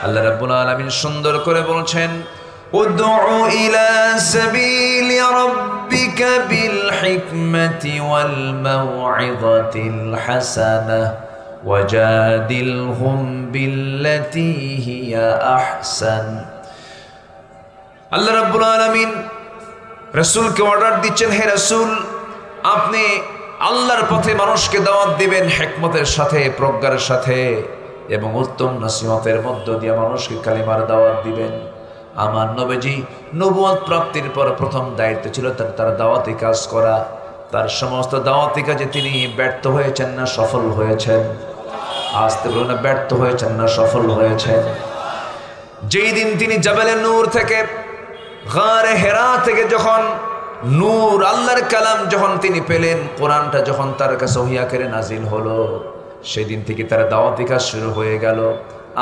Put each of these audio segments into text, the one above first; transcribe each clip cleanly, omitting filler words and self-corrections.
আল্লাহ রাব্বুল আলামিন সুন্দর করে বলছেন, উদউ ইলা সাবিলি রাব্বিকা বিল হিকমাতি ওয়াল মাউইযাতিল হাসানাহ ওয়াজাদিলহুম বিল্লাতী হিয়া আহসান। আল্লাহ রাব্বুল আলামিন রাসূলকে অর্ডার দিচ্ছেন, হে রাসূল, আপনি আল্লাহর পথে মানুষকে দাওয়াত দিবেন হিকমতের সাথে, প্রজ্ঞার সাথে এবং উত্তম নসিহতের মধ্য দিয়ে মানুষকে কালিমার দাওয়াত দিবেন। আমার নবীজি নবুয়ত প্রাপ্তির পর প্রথম দায়িত্ব ছিল তার দাওয়াতি কাজ করা। তার সমস্ত দাওয়াতি কাজে তিনি ব্যর্থ হয়েছেন না সফল হয়েছেন? আসতে বলুন না, ব্যর্থ হয়েছেন না সফল হয়েছেন? যেই দিন তিনি জাবালে নূর থেকে, গারে হেরা থেকে যখন নূর আল্লাহর কালাম যখন তিনি পেলেন, কোরআনটা যখন তার কাছে ওহী আকারে নাজিল হলো, সেদিন থেকে তার দাওয়াতি কাজ শুরু হয়ে গেল।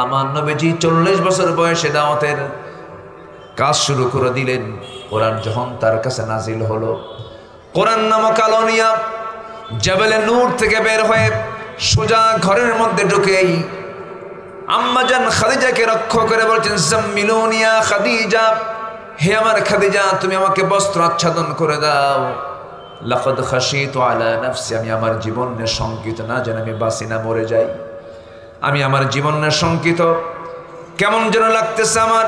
আমার নবীজি 40 বছর বয়সে দাওয়াতের কাজ শুরু করে দিলেন। কোরআন যখন তার কাছে নাজিল হলো, কোরআন নামক আলো নিয়া জাবালে নূর থেকে বের হয়ে সোজা ঘরের মধ্যে ঢুকেই আম্মা জান খাদিজাকে রক্ষা করে বলছেন, জাম্মিলুনিয়া খাদিজা, হে আমার খাদিজা, তুমি আমাকে বস্ত্র আচ্ছাদন করে দাও। লাকাদ খাশিতু আলা নাফসি, আমি আমার জীবনে শঙ্কিত, না যেন আমি বাঁচি না মরে যাই। আমি আমার জীবনে শঙ্কিত, কেমন যেন লাগতেছে আমার।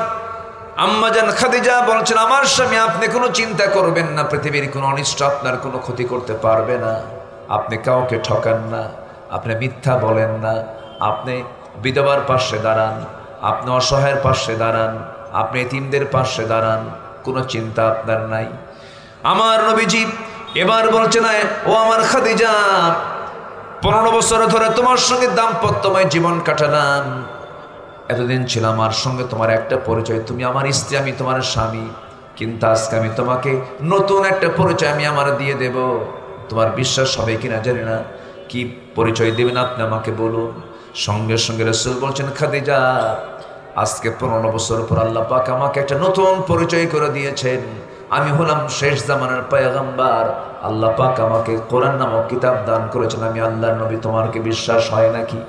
আম্মা জান খাদিজা বলছেন, আমার স্বামী, আপনি কোনো চিন্তা করবেন না, পৃথিবীর কোনো অনিষ্ট আপনার কোনো ক্ষতি করতে পারবে না। আপনি কাউকে ঠকান না, আপনি মিথ্যা বলেন না, আপনি বিধবার পাশে দাঁড়ান, আপনি অসহায়ের পাশে দাঁড়ান, আপনি এতিমদের পাশে দাঁড়ান, কোনো চিন্তা আপনার নাই। আমার নবীজি এবার বলছে না, ও আমার খাদিজা, 15 বছর ধরে তোমার সঙ্গে দাম্পত্যময় জীবন কাটালাম, এতদিন ছিল আমার সঙ্গে তোমার একটা পরিচয়, তুমি আমার স্ত্রী, আমি তোমার স্বামী, কিন্তু আজকে আমি তোমাকে নতুন একটা পরিচয় আমি আমার দিয়ে দেব। তোমার বিশ্বাস হবে কিনা জানি না, কি পরিচয় দেবেন আপনি আমাকে বলুন। সঙ্গে সঙ্গে রাসূল বলছেন, খাদিজা, আজকে 15 বছর পর আল্লাহ পাক আমাকে একটা নতুন পরিচয় করে দিয়েছেন। আমি হলাম শেষ জামানার পয়গম্বর। আল্লাহ পাক আমাকে কোরআন নামক কিতাব দান করেছেন, আমি আল্লাহর নবী। তোমার কি বিশ্বাস হয় নাকি?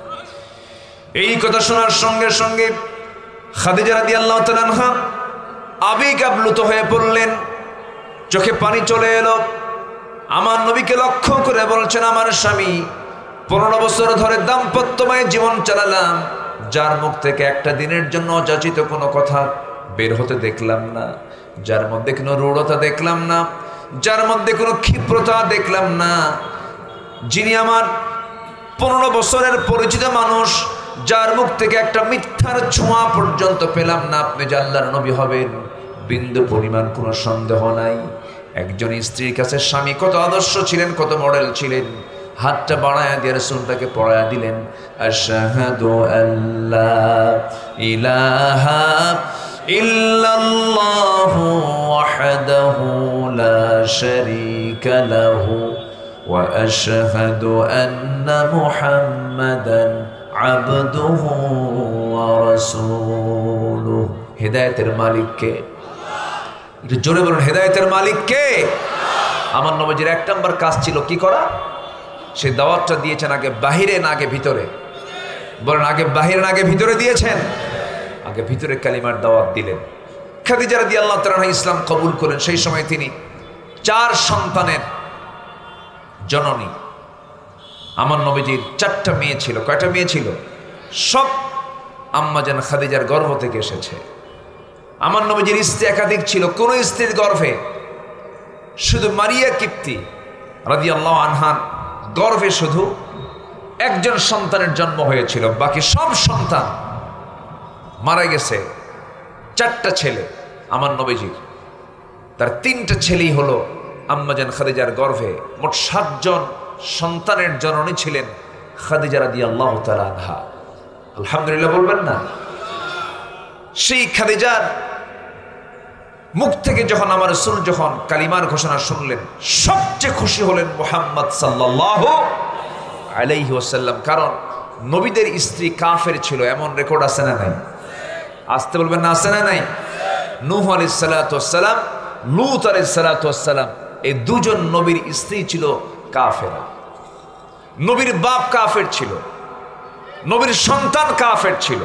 এই কথা শোনার সঙ্গে সঙ্গে খাদিজা রাদিয়াল্লাহু তাআলা আনহা আবেগ আপ্লুত হয়ে পড়লেন, চোখে পানি চলে এলো। আমার নবীকে লক্ষ্য করে বলছেন, আমার স্বামী, 15 বছর ধরে দাম্পত্যময় জীবন চালালাম, যার মুখ থেকে একটা দিনের জন্য অযাচিত কোনো কথা বের হতে দেখলাম না, যার মধ্যে কোনো রূঢ়তা দেখলাম না, যার মধ্যে কোনো ক্ষিপ্রতা দেখলাম না, যিনি আমার 15 বছরের পরিচিত মানুষ, যার মুখ থেকে একটা মিথ্যার ছোঁয়া পর্যন্ত পেলাম না, আপনি যে আল্লাহর নবী হবেন বিন্দু পরিমাণ কোনো সন্দেহ নাই। একজন স্ত্রীর কাছে স্বামী কত আদর্শ ছিলেন, কত মডেল ছিলেন। হাতটা বাড়ায়া দিয়ে রাসূলটাকে পড়ায়া দিলেন, আশহাদু আল্লা ইলাহা ইল্লাল্লাহু ওয়াহদাহু লা শারীকা লাহু ওয়া আশহাদু আন্না মুহাম্মাদান আবদুহু ওয়া রাসূলুহু। হেদায়েতের মালিক কে? একটু জোরে বলুন, হেদায়েতের মালিক কে? আমার নবীজির 1 নম্বর কাজ ছিল কি করা? সে দাওয়াতটা দিয়েছেন আগে বাহিরে না আগে ভিতরে? বলেন, আগে বাহিরে না আগে ভিতরে দিয়েছেন? আগে ভিতরে কালিমার দাওয়াত দিলেন। খাদিজা রাদিয়াল্লাহু তাআলা ইসলাম কবুল করেন। সেই সময় তিনি 4 সন্তানের জননী। আমার নবীজির 4টা মেয়ে ছিল। কয়টা মেয়ে ছিল? সব আম্মা জান খাদিজার গর্ভ থেকে এসেছে। আমার নবীজির স্ত্রী একাধিক ছিল, কোন স্ত্রীর গর্ভে শুধু মারিয়া কিপ্তি রাদিয়াল্লাহু আনহার গর্ভে শুধু একজন সন্তানের জন্ম হয়েছিল, বাকি সব সন্তান মারা গেছে। 4টা ছেলে আমার নবীজির, তার 3টা ছেলেই হলো আম্মাজান খাদিজার গর্ভে। মোট 7 জন সন্তানের জননী ছিলেন খাদিজা রাদিয়াল্লাহু তাআলা আনহা। আলহামদুলিল্লাহ বলবেন না? সেই খাদিজার মুখ থেকে যখন আমার রাসূল যখন কালিমার ঘোষণা শুনলেন, সবচেয়ে খুশি হলেন মুহাম্মদ সাল্লাল্লাহু আলাইহি ওয়াসাল্লাম। কারণ নবীদের স্ত্রী কাফের ছিল, এমন রেকর্ড আছে না নাই? আসতে বলবেন না, আছে না নাই? নূহ আলাইহিস সালাতু ওয়াসসালাম, লূত আলাইহিস সালাতু ওয়াসসালাম, এই দুজন নবীর স্ত্রী ছিল কাফেরা। নবীর বাপ কাফের ছিল, নবীর সন্তান কাফের ছিল।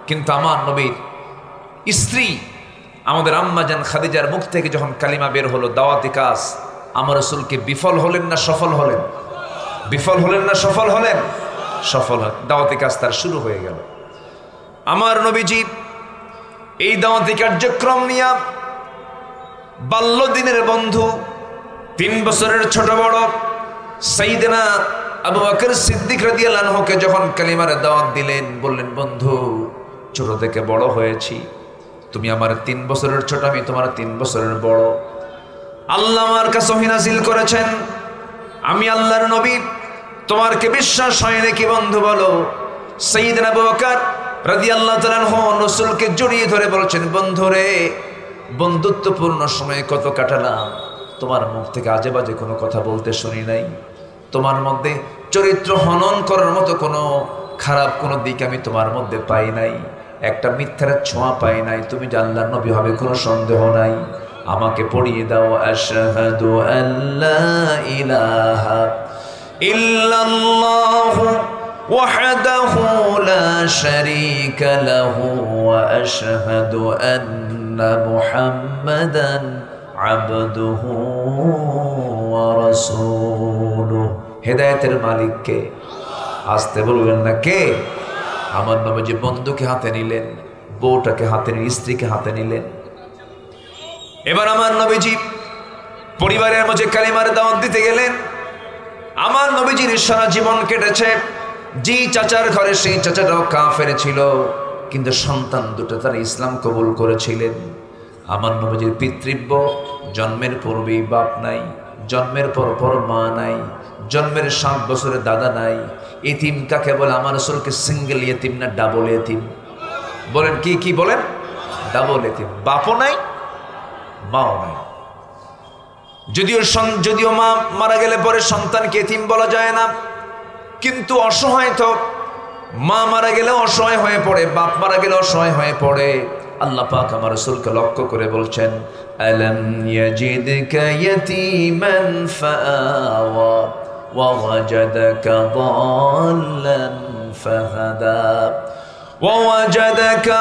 কিন্তু আমার নবীর স্ত্রী আমাদের আম্মা জান খাদিজার মুখ থেকে যখন কালিমা বের হলো দাওয়াতি কাজ, আমার রাসূলকে বিফল হলেন না সফল হলেন? বিফল হলেন না সফল হলেন? সফল হলেন। দাওয়াতি কাজ তার শুরু হয়ে গেল। আমার নবীজি এই দাওয়াতি কার্যক্রম নিয়ে বাল্য দিনের বন্ধু 3 বছরের ছোট বড় সাইয়েদনা আবু বকর সিদ্দিক রাদিয়াল্লাহু আনহুকে যখন কালিমার দাওয়াত দিলেন, বললেন বন্ধু ছোট থেকে বড় হয়েছি, তুমি আমার 3 বছরের ছোট, আমি তোমার 3 বছরের বড়। আল্লাহ আমার কাছে ওহী নাযিল করেছেন, আমি আল্লাহর নবী, তোমার কি বিশ্বাস হয় নাকি বন্ধু বলো? সাইয়েদনা আবু বকর রাদিয়াল্লাহু তাআলা আনহু রাসূলকে জড়িয়ে ধরে বলছেন, বন্ধু রে, বন্ধুত্বপূর্ণ সময় কত কাটালাম, তোমার মুখ থেকে আজে বাজে কোনো কথা বলতে শুনি নাই, তোমার মধ্যে চরিত্র হনন করার মতো কোনো খারাপ কোনো দিক আমি তোমার মধ্যে পাই নাই, একটা মিথ্যার ছোঁয়া পাই নাই, তুমি যে আল্লাহর নবী হবে কোনো সন্দেহ নাই। আমাকে পড়িয়ে দাও আশহাদু আল্লা ইলাহা ইল্লাল্লাহু ওয়াহদাহু লা শারীকা লাহু ওয়া আশহাদু আন্না মুহাম্মাদান আবদুহু ওয়া রাসূলুহু। হেদায়েতের মালিক কে? আসতে বলবেন না কে? আমার নবীজি বন্ধুকে হাতে নিলেন, বউটাকে হাতে নিলেন, স্ত্রীকে হাতে নিলেন। এবার আমার নবীজি পরিবারের মাঝে কালিমার দাওয়াত দিতে গেলেন। আমার নবীজির সারা জীবন কেটেছে যে চাচার ঘরে, সেই চাচাটাও কাফের ছিল, কিন্তু সন্তান দুটো তারা ইসলাম কবুল করেছিলেন। আমার নবীজির পিতৃব্য, জন্মের পূর্বেই বাপ নাই, জন্মের পর মা নাই, জন্মের 7 বছরে দাদা নাই। এতিম কাকে বলে? আমার রাসূলকে সিঙ্গেল এতিম না ডাবল এতিম বলেন? কি বলেন? ডাবল এতিম। বাপও নাই, মাও নাই। যদিও মা মারা গেলে পরে সন্তানকে এতিম বলা যায় না, কিন্তু অসহায় তো, মা মারা গেলে অসহায় হয়ে পড়ে, বাপ মারা গেলে অসহায় হয়ে পড়ে। আল্লাহ পাক আমার রাসূলকে লক্ষ্য করে বলছেন, আলাম ইয়াজিদকা ইয়াতীমান ফাআওয়া ওয়া ওয়াজাদাকা দাল্লান ফাহাদা ওয়া ওয়াজাদাকা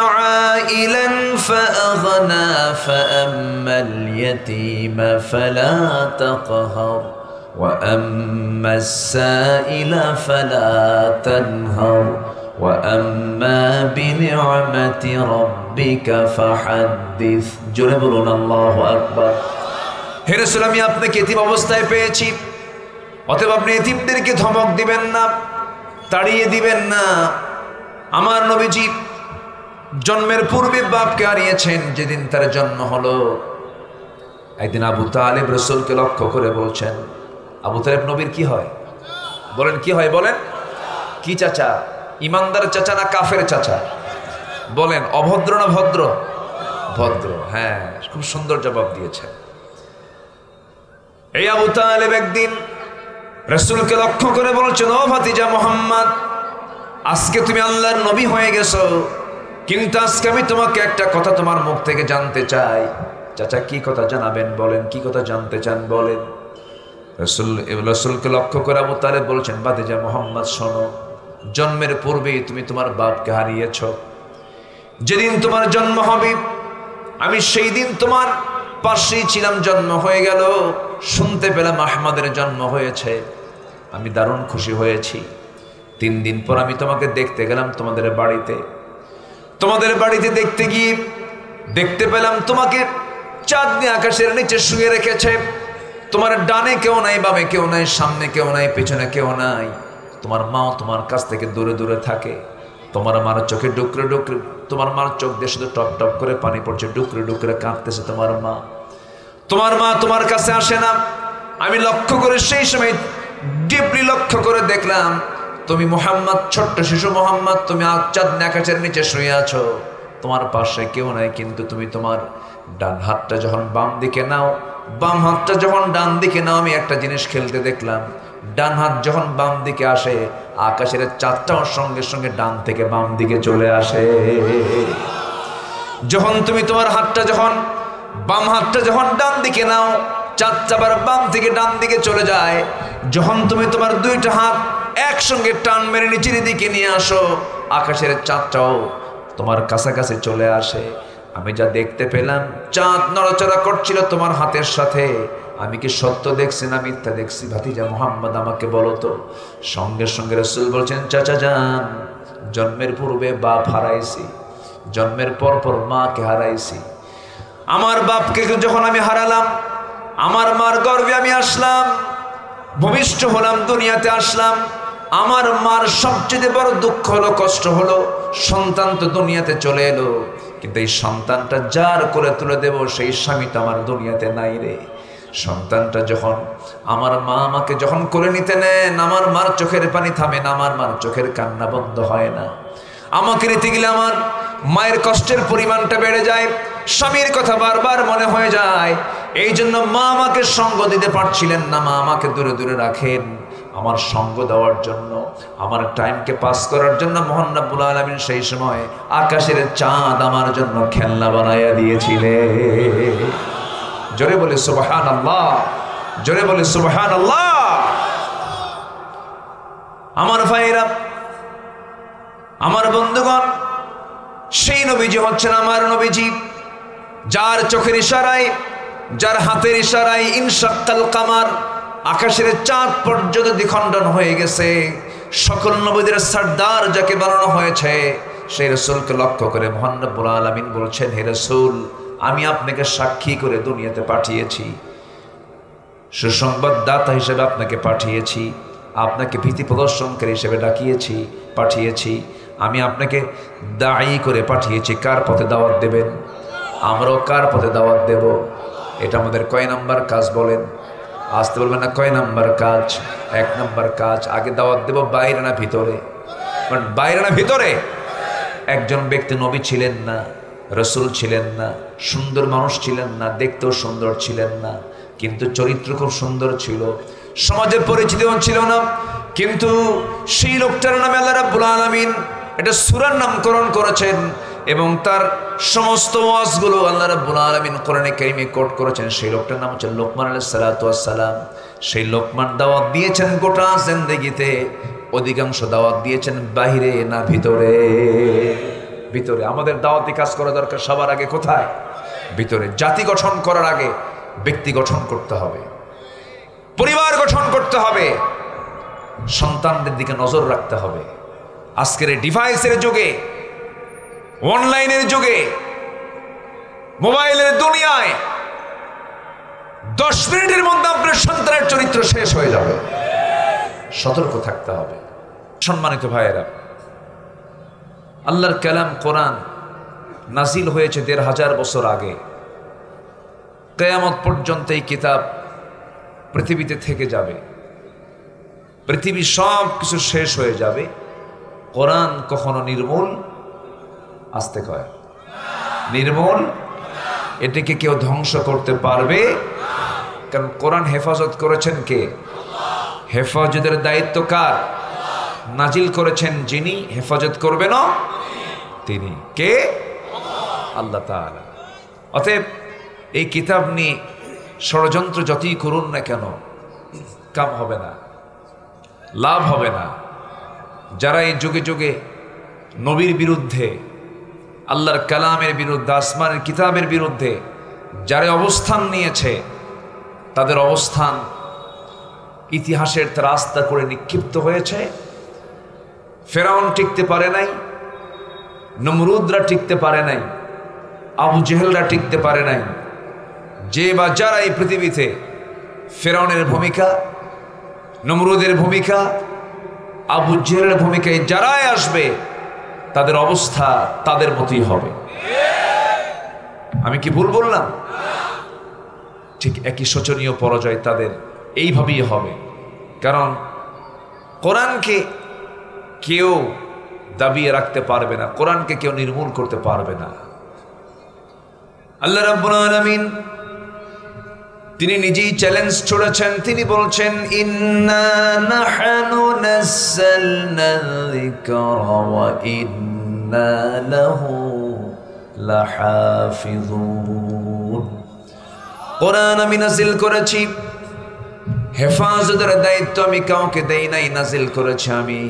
আইলান ফাআগনা ফাআম্মাল ইয়াতীমা ফালা তাকহার ওয়া আম্মাস সাইলা ফালা তানহার وَأَمَّا بِنِعْمَةِ رَبِّكَ فَحَدِّثْ। জোরে বলুন আল্লাহু আকবার। হে রাসূল, আমি আপনাকে এতিম অবস্থায় পেয়েছি, অতএব আপনি এতিমদেরকে ধমক দিবেন না, তাড়িয়ে দিবেন না। আমার নবীজি জন্মের পূর্বে বাপকে হারিয়েছেন। যেদিন তার জন্ম হলো, একদিন আবু তালেব রাসূলকে লক্ষ্য করে বলছেন, আবু তালেব নবীর কি হয়? বলেন কি হয়? বলেন কি চাচা? ইমানদার চাচা না কাফের চাচা? বলেন অভদ্র না ভদ্র? ভদ্র। হ্যাঁ, খুব সুন্দর জবাব দিয়েছে। এই আবু তালেব একদিন রাসূলকে লক্ষ্য করে বলছেন, ও ভাতিজা মুহাম্মদ, আজকে তুমি আল্লাহর নবী হয়ে গেছো, কিন্তু আজকে আমি তোমাকে একটা কথা তোমার মুখ থেকে জানতে চাই। চাচা কি কথা জানাবেন? বলেন কি কথা জানতে চান? বলেন। রাসূলকে লক্ষ্য করে আবু তালেব বলছেন, ভাতিজা মুহাম্মদ শোনো, জন্মের পূর্বেই তুমি তোমার বাপকে হারিয়েছ। যেদিন তোমার জন্ম হবে আমি সেই দিন তোমার পাশেই ছিলাম। জন্ম হয়ে গেল, শুনতে পেলাম আহমদের জন্ম হয়েছে, আমি দারুণ খুশি হয়েছি। 3 দিন পর আমি তোমাকে দেখতে গেলাম তোমাদের বাড়িতে। তোমাদের বাড়িতে দেখতে গিয়ে দেখতে পেলাম তোমাকে চাঁদনি আকাশের নিচে শুয়ে রেখেছে। তোমার ডানে কেউ নাই, বামে কেউ নাই, সামনে কেউ নাই, পেছনে কেউ নাই। তোমার মাও তোমার কাছ থেকে দূরে দূরে থাকে। তোমার মার চোখে ডুকরে ডুকরে, তোমার মার চোখ দিয়ে শুধু টপ টপ করে পানি পড়ছে, ডুকরে ডুকরে কাঁদতেছে তোমার মা। তোমার মা তোমার কাছে আসে না। আমি লক্ষ্য করে সেই সময় ডিপলি লক্ষ্য করে দেখলাম তুমি মুহাম্মদ, ছোট্ট শিশু মুহাম্মদ, তুমি চাঁদনি আকাশের নিচে শুয়ে আছো। তোমার পাশে কেউ নাই, কিন্তু তুমি তোমার ডান হাতটা যখন বাম দিকে নাও, বাম হাতটা যখন ডান দিকে নাও, আমি একটা জিনিস খেলতে দেখলাম। ডান হাত যখন বাম দিকে আসে, আকাশের চাঁদটাও সঙ্গে সঙ্গে ডান থেকে বাম দিকে চলে আসে। যখন তুমি তোমার হাতটা যখন বাম হাতটা যখন ডান দিকে নাও, চাঁদটা আবার বাম থেকে ডান দিকে চলে যায়। যখন তুমি তোমার 2টা হাত একসঙ্গে টান মেরে নিচের দিকে নিয়ে আসো, আকাশের চাঁদটাও তোমার কাছাকাছি চলে আসে। আমি যা দেখতে পেলাম, চাঁদ নড়াচড়া করছিল তোমার হাতের সাথে। আমি কি সত্য দেখছি না মিথ্যা দেখছি? ভাতিজা মুহাম্মদ আমাকে বলো তো। সঙ্গে সঙ্গে রাসূল বলছেন, চাচা যান, জন্মের পূর্বে বাপ হারাইছি, জন্মের পর পর মাকে হারাইছি। আমার বাপকে যখন আমি হারালাম, আমার মার গর্ভে আমি আসলাম, ভূমিষ্ঠ হলাম, দুনিয়াতে আসলাম। আমার মার সবচেয়ে বড় দুঃখ হলো, কষ্ট হলো, সন্তান তো দুনিয়াতে চলে এলো, কিন্তু এই সন্তানটা যার করে তুলে দেব সেই স্বামী তো আমার দুনিয়াতে নাই রে। সন্তানটা যখন আমার মা আমাকে যখন করে নিতে নেন, আমার মার চোখের পানি থামে না, আমার মার চোখের কান্না বন্ধ হয় না। আমাকে নিতে গেলে আমার মায়ের কষ্টের পরিমাণটা বেড়ে যায়, স্বামীর কথা বারবার মনে হয়ে যায়। এই জন্য মা আমাকে সঙ্গ দিতে পারছিলেন না, মা আমাকে দূরে দূরে রাখেন। আমার সঙ্গ দেওয়ার জন্য, আমার টাইমকে পাস করার জন্য মহান রব্বুল আলামিন সেই সময় আকাশের চাঁদ আমার জন্য খেলনা বানাইয়া দিয়েছিলেন। জোরে বলে সুবহানাল্লাহ, জোরে বলে সুবহানাল্লাহ। আমার ভাইরা, আমার বন্ধুগণ, সেই নবীজি হচ্ছেন আমার নবীজি, যার চোখের ইশারায়, যার হাতের ইশারায় ইনশাক্কাল কামার, আকাশের চাঁদ পর্যন্ত দ্বিখণ্ডন হয়ে গেছে। সকল নবীদের সরদার যাকে বানানো হয়েছে, সেই রাসূলকে লক্ষ্য করে মহান রব্বুল আলামিন বলছেন, হে রাসূল, আমি আপনাকে সাক্ষী করে দুনিয়াতে পাঠিয়েছি, সুসংবাদদাতা হিসেবে আপনাকে পাঠিয়েছি, আপনাকে ভীতি প্রদর্শনকারী হিসেবে ডাকিয়েছি, পাঠিয়েছি। আমি আপনাকে দায়ী করে পাঠিয়েছি। কার পথে দাওয়াত দেবেন? আমরাও কার পথে দাওয়াত দেব? এটা আমাদের কয় নাম্বার কাজ বলেন? আসতে বলবেন না, কয় নাম্বার কাজ? 1 নাম্বার কাজ। আগে দাওয়াত দেব বাইরে না ভিতরে? বাইরে না ভিতরে? একজন ব্যক্তি নবী ছিলেন না, রসুল ছিলেন না, সুন্দর মানুষ ছিলেন না, দেখতেও সুন্দর ছিলেন না, কিন্তু চরিত্র খুব সুন্দর ছিল, সমাজের পরিচিতিও ছিল না। কিন্তু সেই লোকটার নামে আল্লাহ রাব্বুল আলামিন এটা সূরার নামকরণ করেছেন এবং তার সমস্ত ওয়াজগুলো আল্লাহ রাব্বুল আলামিন কোরআনে কারীমে কোট করেছেন। সেই লোকটার নাম হচ্ছে লোকমান আলাইহিস সালাতু ওয়াস সালাম। সেই লোকমান দাওয়াত দিয়েছেন গোটা জিন্দেগিতে, অধিকাংশ দাওয়াত দিয়েছেন বাহিরে না ভিতরে? ভিতরে। আমাদের দাওয়াতি কাজ করা দরকার সবার আগে কোথায়? ভিতরে। জাতি গঠন করার আগে ব্যক্তি গঠন করতে হবে, পরিবার গঠন করতে হবে, সন্তানদের দিকে নজর রাখতে হবে। আজকের এই ডিভাইসের যুগে, অনলাইনের যুগে, মোবাইলের দুনিয়ায় 10 মিনিটের মধ্যে আপনার সন্তানের চরিত্র শেষ হয়ে যাবে। সতর্ক থাকতে হবে। সম্মানিত ভাইয়েরা, আল্লাহর কালাম কোরআন নাজিল হয়েছে 1500 বছর আগে। কিয়ামত পর্যন্ত এই কিতাব পৃথিবীতে থেকে যাবে। পৃথিবী সব কিছু শেষ হয়ে যাবে, কোরআন কখনো নির্মূল, আসতে কয় নির্মূল, এটাকে কেউ ধ্বংস করতে পারবে? কারণ কোরআন হেফাজত করেছেন কে? হেফাজতের দায়িত্ব কার? নাজিল করেছেন যিনি, হেফাজত করবেন তিনি। কে? আল্লাহ তাআলা। অতএব এই কিতাব নিয়ে ষড়যন্ত্র যতই করুন না কেন, কাম হবে না, লাভ হবে না। যারা এই যুগে যুগে নবীর বিরুদ্ধে, আল্লাহর কালামের বিরুদ্ধে, আসমানের কিতাবের বিরুদ্ধে যারা অবস্থান নিয়েছে, তাদের অবস্থান ইতিহাসের রাস্তা করে নিক্ষিপ্ত হয়েছে। ফেরাউন টিকতে পারে নাই, নমরুদরা টিকতে পারে নাই, আবু জেহেলরা টিকতে পারে নাই। যে বা যারা এই পৃথিবীতে ফেরাউনের ভূমিকা, নমরুদের ভূমিকা, আবু জেহেলের ভূমিকায় যারাই আসবে, তাদের অবস্থা তাদের মতোই হবে। আমি কি ভুল বললাম? ঠিক একই শোচনীয় পরাজয় তাদের এইভাবেই হবে। কারণ কোরআনকে কেউ দাবিয়ে রাখতে পারবে না, কোরআনকে কেউ নির্মূল করতে পারবে না। আল্লাহ রাব্বুল আলামিন তিনি নিজেই চ্যালেঞ্জ ছড়েছেন। তিনি বলছেন, ইন্না নাহনু নাযালনা যিকরা ওয়া ইন্না লাহু লাহাফিজুন। কোরআন আমি নাজিল করেছি, হেফাজতের দায়িত্ব আমি কাউকে দেই নাই, নাজিল করেছি আমি।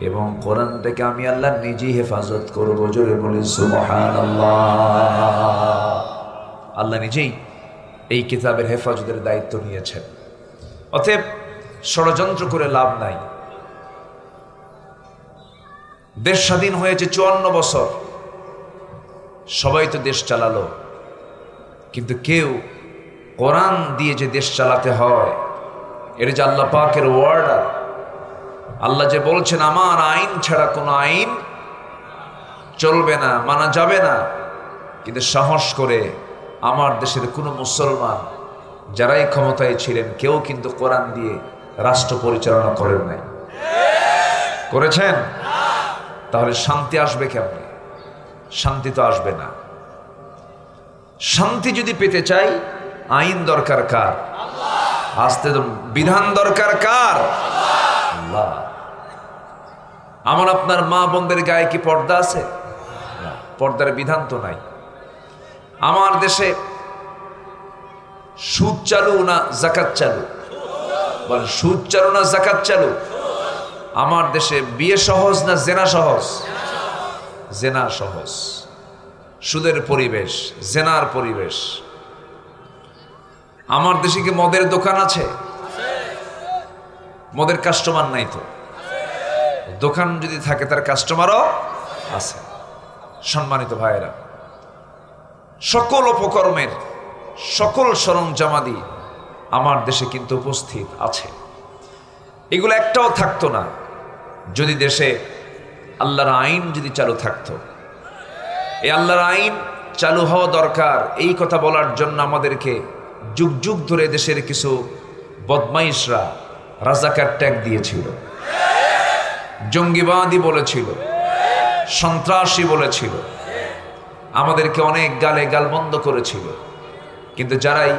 এবং কোরআনটাকে আমি আল্লাহ নিজেই হেফাজত করবো। জোরে বলি সুবহানাল্লাহ। আল্লাহ নিজেই এই কিতাবের হেফাজতের দায়িত্ব নিয়েছেন। অতএব ষড়যন্ত্র করে লাভ নাই। দেশ স্বাধীন হয়েছে 54 বছর, সবাই তো দেশ চালালো, কিন্তু কেউ কোরআন দিয়ে যে দেশ চালাতে হয়, এটা যে আল্লাহ পাকের ওয়ার্ডার। আল্লাহ যে বলছেন আমার আইন ছাড়া কোনো আইন চলবে না, মানা যাবে না, কিন্তু সাহস করে আমার দেশের কোনো মুসলমান যারাই ক্ষমতায় ছিলেন কেউ কিন্তু কোরআন দিয়ে রাষ্ট্র পরিচালনা করেন নাই। করেছেন? তাহলে শান্তি আসবে কেমনে? শান্তি তো আসবে না। শান্তি যদি পেতে চাই আইন দরকার কার? আসতে বিধান দরকার কার? আল্লাহ। আমার আপনার মা বোনদের গায়ে কি পর্দা আছে? পর্দার বিধান তো নাই। আমার দেশে সুদ চালু না যাকাত চালু? বল, সুদ চালু না যাকাত চালু? আমার দেশে বিয়ে সহজ না জেনা সহজ? জেনা সহজ। সুদের পরিবেশ, জেনার পরিবেশ। আমার দেশে কি মদের দোকান আছে? মদের কাস্টমার নাই তো। দোকান যদি থাকে তার কাস্টমারও আছে। সম্মানিত ভাইয়েরা, সকল উপকর্মের সকল সরঞ্জামাদি আমার দেশে কিন্তু উপস্থিত আছে। এগুলো একটাও থাকতো না যদি দেশে আল্লাহর আইন যদি চালু থাকতো। এই আল্লাহর আইন চালু হওয়া দরকার, এই কথা বলার জন্য আমাদেরকে যুগ যুগ ধরে দেশের কিছু বদমাইশরা রাজাকার ট্যাগ দিয়েছিল, জঙ্গিবাদী বলেছিল, সন্ত্রাসী বলেছিল, আমাদেরকে অনেক গালে গালমন্দ করেছিল। কিন্তু যারাই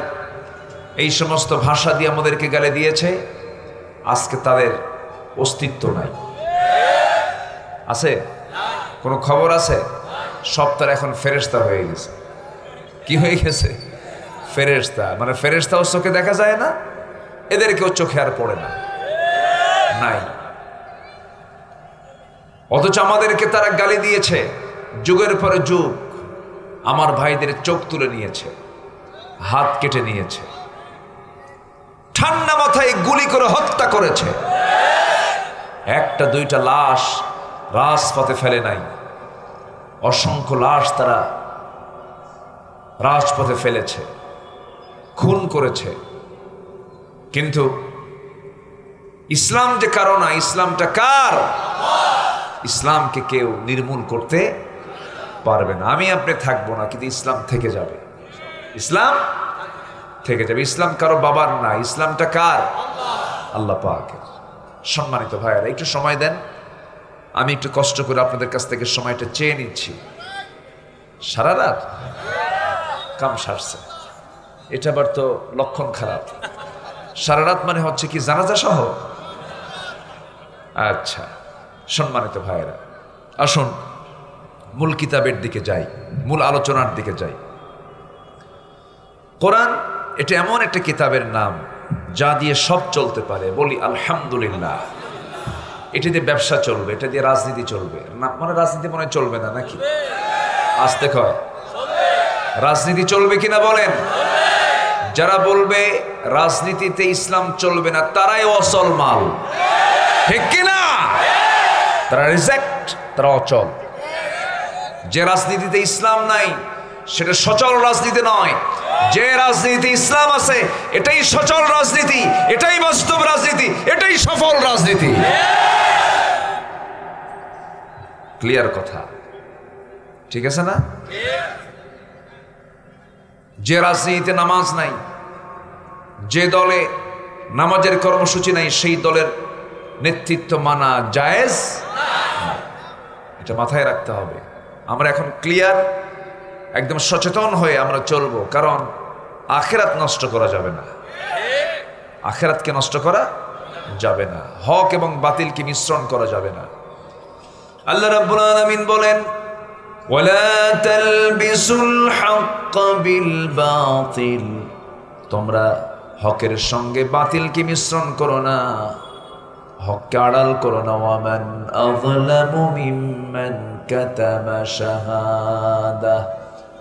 এই সমস্ত ভাষা দিয়ে আমাদেরকে গালে দিয়েছে আজকে তাদের অস্তিত্ব নাই। আছে? কোনো খবর আছে? সব তার এখন ফেরেশতা হয়ে গেছে। কি হয়ে গেছে? ফেরেশতা। মানে ফেরেশতাও চোখে দেখা যায় না, এদেরকেও চোখে আর পড়ে না, নাই। অথচ আমাদেরকে তারা গালি দিয়েছে যুগের পরে যুগ। আমার ভাইদের চোখ তুলে নিয়েছে, হাত কেটে নিয়েছে, ঠান্ডা মাথায় গুলি করে হত্যা করেছে। একটা দুইটা লাশ রাজপথে ফেলে নাই, অসংখ্য লাশ তারা রাজপথে ফেলেছে, খুন করেছে। কিন্তু ইসলাম যে কারো না, ইসলামটা কার? ইসলামকে কেউ নির্মূল করতে পারবে না। আমি আপনি থাকবো না, কিন্তু ইসলাম থেকে যাবে। ইসলাম থেকে যাবে। ইসলাম কারো বাবার না, ইসলামটা কার? আল্লাহ পাকের। সম্মানিত ভাইয়েরা, একটু সময় দেন, আমি একটু কষ্ট করে আপনাদের কাছ থেকে সময়টা চেয়ে নিচ্ছি। সারা রাত কাম সারছে, এটা আবার তো লক্ষণ খারাপ। সারা রাত মানে হচ্ছে কি জানাজা সহ? আচ্ছা, সম্মানিত ভাইয়েরা, আসুন মূল কিতাবের দিকে যাই, মূল আলোচনার দিকে যাই। কোরআন এটা এমন একটা কিতাবের নাম যা দিয়ে সব চলতে পারে। বলি আলহামদুলিল্লাহ। এটা দিয়ে ব্যবসা চলবে, এটা দিয়ে রাজনীতি চলবে না? মানে রাজনীতি মনে চলবে না নাকি? আসতে কয় রাজনীতি চলবে কিনা বলেন? যারা বলবে রাজনীতিতে ইসলাম চলবে না তারাই অচল মাল, ঠিক কিনা? তারা রিজেক্ট, তারা অচল। যে রাজনীতিতে ইসলাম নাই সেটা সচল রাজনীতি নয়। যে রাজনীতি ইসলাম আছে এটাই সচল রাজনীতি, এটাই বাস্তব রাজনীতি, এটাই সফল রাজনীতি। ক্লিয়ার কথা, ঠিক আছে না? যে রাজনীতিতে নামাজ নাই, যে দলে নামাজের কর্মসূচি নাই, সেই দলের নেতৃত্ব মানা জায়েজ, এটা মাথায় রাখতে হবে। আমরা এখন ক্লিয়ার, একদম সচেতন হয়ে আমরা চলবো, কারণ আখিরাত নষ্ট করা যাবে না। আখিরাতকে নষ্ট করা যাবে না, হক এবং বাতিলকে মিশ্রণ করা যাবে না। আল্লাহ রাব্বুল আলামিন বলেন, ওয়ালা তালবিসুল হক বিল বাতিল, তোমরা হকের সঙ্গে বাতিলকে মিশ্রণ করো না। হককে আড়াল করো না। ওয়ামান আযলামু মিম্মান কাতামা শাহাদা,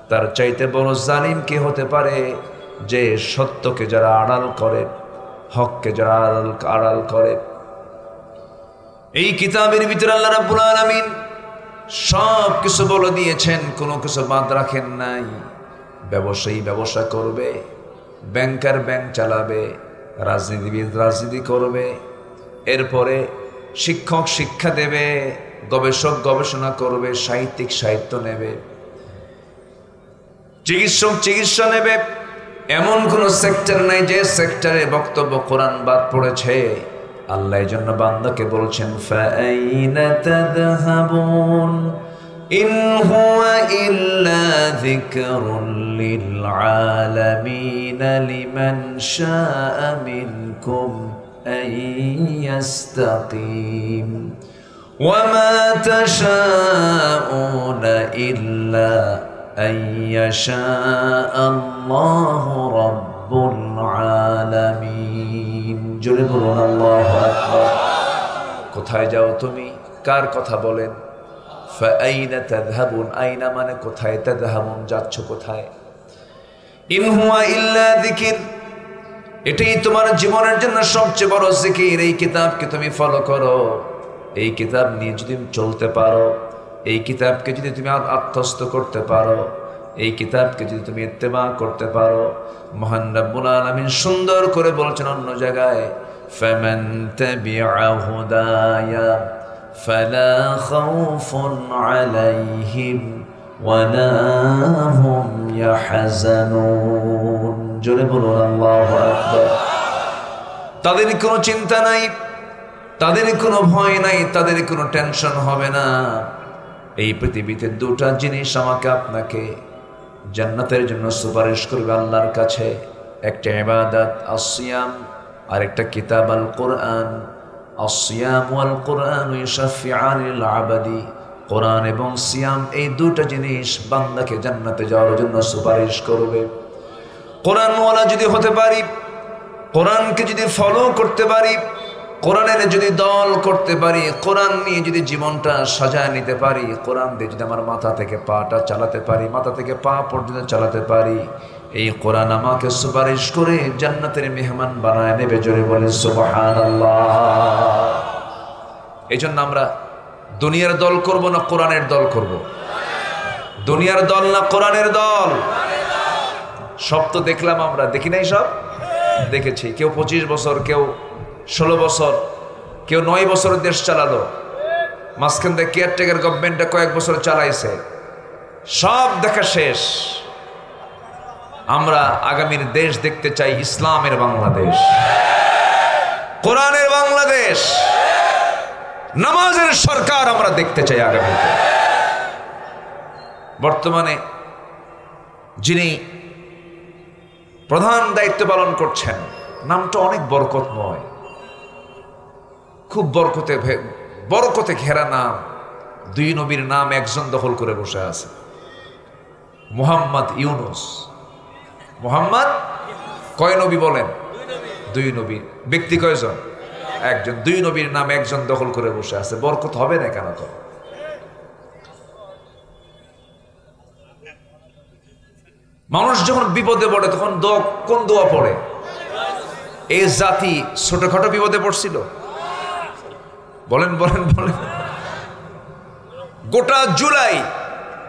তার চাইতে বড় জালিম কে হতে পারে যে সত্যকে যারা আড়াল করে, হককে যারা আড়াল করে। এই কিতাবের ভিতরে আল্লাহ রাব্বুল আলামিন সব কিছু বলে দিয়েছেন, কোনো কিছু বাদ রাখেন নাই। ব্যবসায়ী ব্যবসা করবে, ব্যাংকার ব্যাংক চালাবে, রাজনীতিবিদ রাজনীতি করবে, এরপরে শিক্ষক শিক্ষা দেবে, গবেষক গবেষণা করবে, সাহিত্যিক সাহিত্য নেবে, চিকিৎসক চিকিৎসা নেবে। এমন কোন সেক্টর নাই যে সেক্টরে বক্তব্য কোরআন বাদ পড়েছে। আল্লাহ এই জন্য বান্দাকে বলছেন ফাআইনা তাযহাবুন ইন হুয়া ইল্লা যিকরুন লিল আলামিন লিমান শাআ মিনকুম আন ইয়াস্তাকিম ওয়া মা তাশাউনা ইল্লা আন ইয়াশা আল্লাহু রাব্বুল আলামিন। জোরে বলুন আল্লাহু আকবার। কোথায় যাও তুমি? কার কথা বলেন? ফাআইনা তাযহাবুন, আইনা মানে কোথায়, তাযহাবুন যাচ্ছ কোথায়। ইন হুয়া ইল্লা যিকির, এটাই তোমার জীবনের জন্য সবচেয়ে বড় জিকির। এই কিতাবকে তুমি ফলো করো, এই কিতাব নিয়ে যদি চলতে পারো, এই কিতাবকে যদি তুমি আত্মস্থ করতে পারো, এই কিতাবকে যদি তুমি ইত্তেবা করতে পারো, মহান রব্বুল আলামিন সুন্দর করে বলছেন অন্য জায়গায় ফামান তাবিআ হুদায়া ফালা খাউফুন আলাইহিম ওয়ালা হুম ইয়াহজানুন। জোরে বলুন আল্লাহু আকবার। তাদের কোনো চিন্তা নাই, তাদের কোনো ভয় নাই, তাদের কোনো টেনশন হবে না। এই পৃথিবীতে দুটা জিনিস আমাকে আপনাকে জান্নাতের জন্য সুপারিশ করবে আল্লাহর কাছে, একটা ইবাদত আসিয়াম আর একটা কিতাব আল কোরআন। আসিয়াম ওয়াল কোরআন ইউশাফিআনিল আবাদি, কোরআন এবং সিয়াম এই দুটা জিনিস বান্দাকে জান্নাতে যাওয়ার জন্য সুপারিশ করবে। কোরআনওয়ালা যদি হতে পারি, কোরআনকে যদি ফলো করতে পারি, কোরআনের যদি দল করতে পারি, কোরআন নিয়ে যদি জীবনটা সাজায় নিতে পারি, কোরআন দিয়ে যদি আমার মাথা থেকে পাটা চালাতে পারি, মাথা থেকে পা পর্যন্ত চালাতে পারি, এই কোরআন আমাকে সুপারিশ করে জান্নাতের মেহমান বানায় নেবে। জোরে বলেন সুবহানাল্লাহ। এই জন্য আমরা দুনিয়ার দল করব না কোরআনের দল করব? দুনিয়ার দল না কোরআনের দল? সব তো দেখলাম আমরা, দেখি নাই? সব দেখেছি। কেউ 25 বছর, কেউ 16 বছর, কেউ 9 বছর দেশ চালালো, মাঝখান থেকে কেয়ারটেকার গভর্নমেন্টটা কয়েক বছর চালাইছে, সব দেখা শেষ। আমরা আগামীর দেশ দেখতে চাই ইসলামের বাংলাদেশ, কোরআনের বাংলাদেশ, নামাজের সরকার আমরা দেখতে চাই আগামীতে। বর্তমানে যিনি প্রধান দায়িত্ব পালন করছেন নামটা অনেক বরকতময়, খুব বরকতে ঘেরা নাম। দুই নবীর নাম একজন দখল করে বসে আছে, মুহাম্মদ ইউনুস। মুহাম্মদ কয় নবী বলেন? 2 নবী। ব্যক্তি কয়জন? একজন। 2 নবীর নাম একজন দখল করে বসে আছে। বরকত হবে না কেন? তো মানুষ যখন বিপদে পড়ে তখন কোন দোয়া পড়ে? এই জাতি ছোটখাটো বিপদে পড়ছিল? বলেন বলেন বলেন। গোটা জুলাই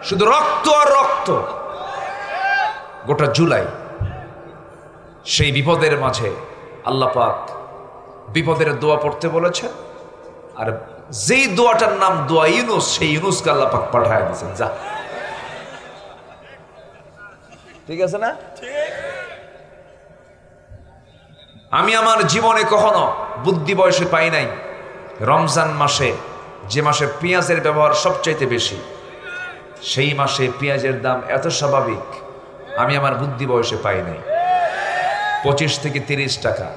শুধু রক্ত আর রক্ত, গোটা জুলাই। সেই বিপদের মাঝে আল্লাহ পাক বিপদের দোয়া পড়তে বলেছেন, আর যেই দোয়াটার নাম দোয়া ইউনুস, সেই ইউনুসকে আল্লাহ পাক পাঠায় দিয়েছেন। যা, ঠিক আছে না? আমি আমার জীবনে কখনো বুদ্ধি বয়সে পাই নাই রমজান মাসে, যে মাসে পেঁয়াজের ব্যবহার সবচাইতে বেশি, সেই মাসে পেঁয়াজের দাম এত স্বাভাবিক আমি আমার বুদ্ধি বয়সে পাই নাই। 25 থেকে 30 টাকা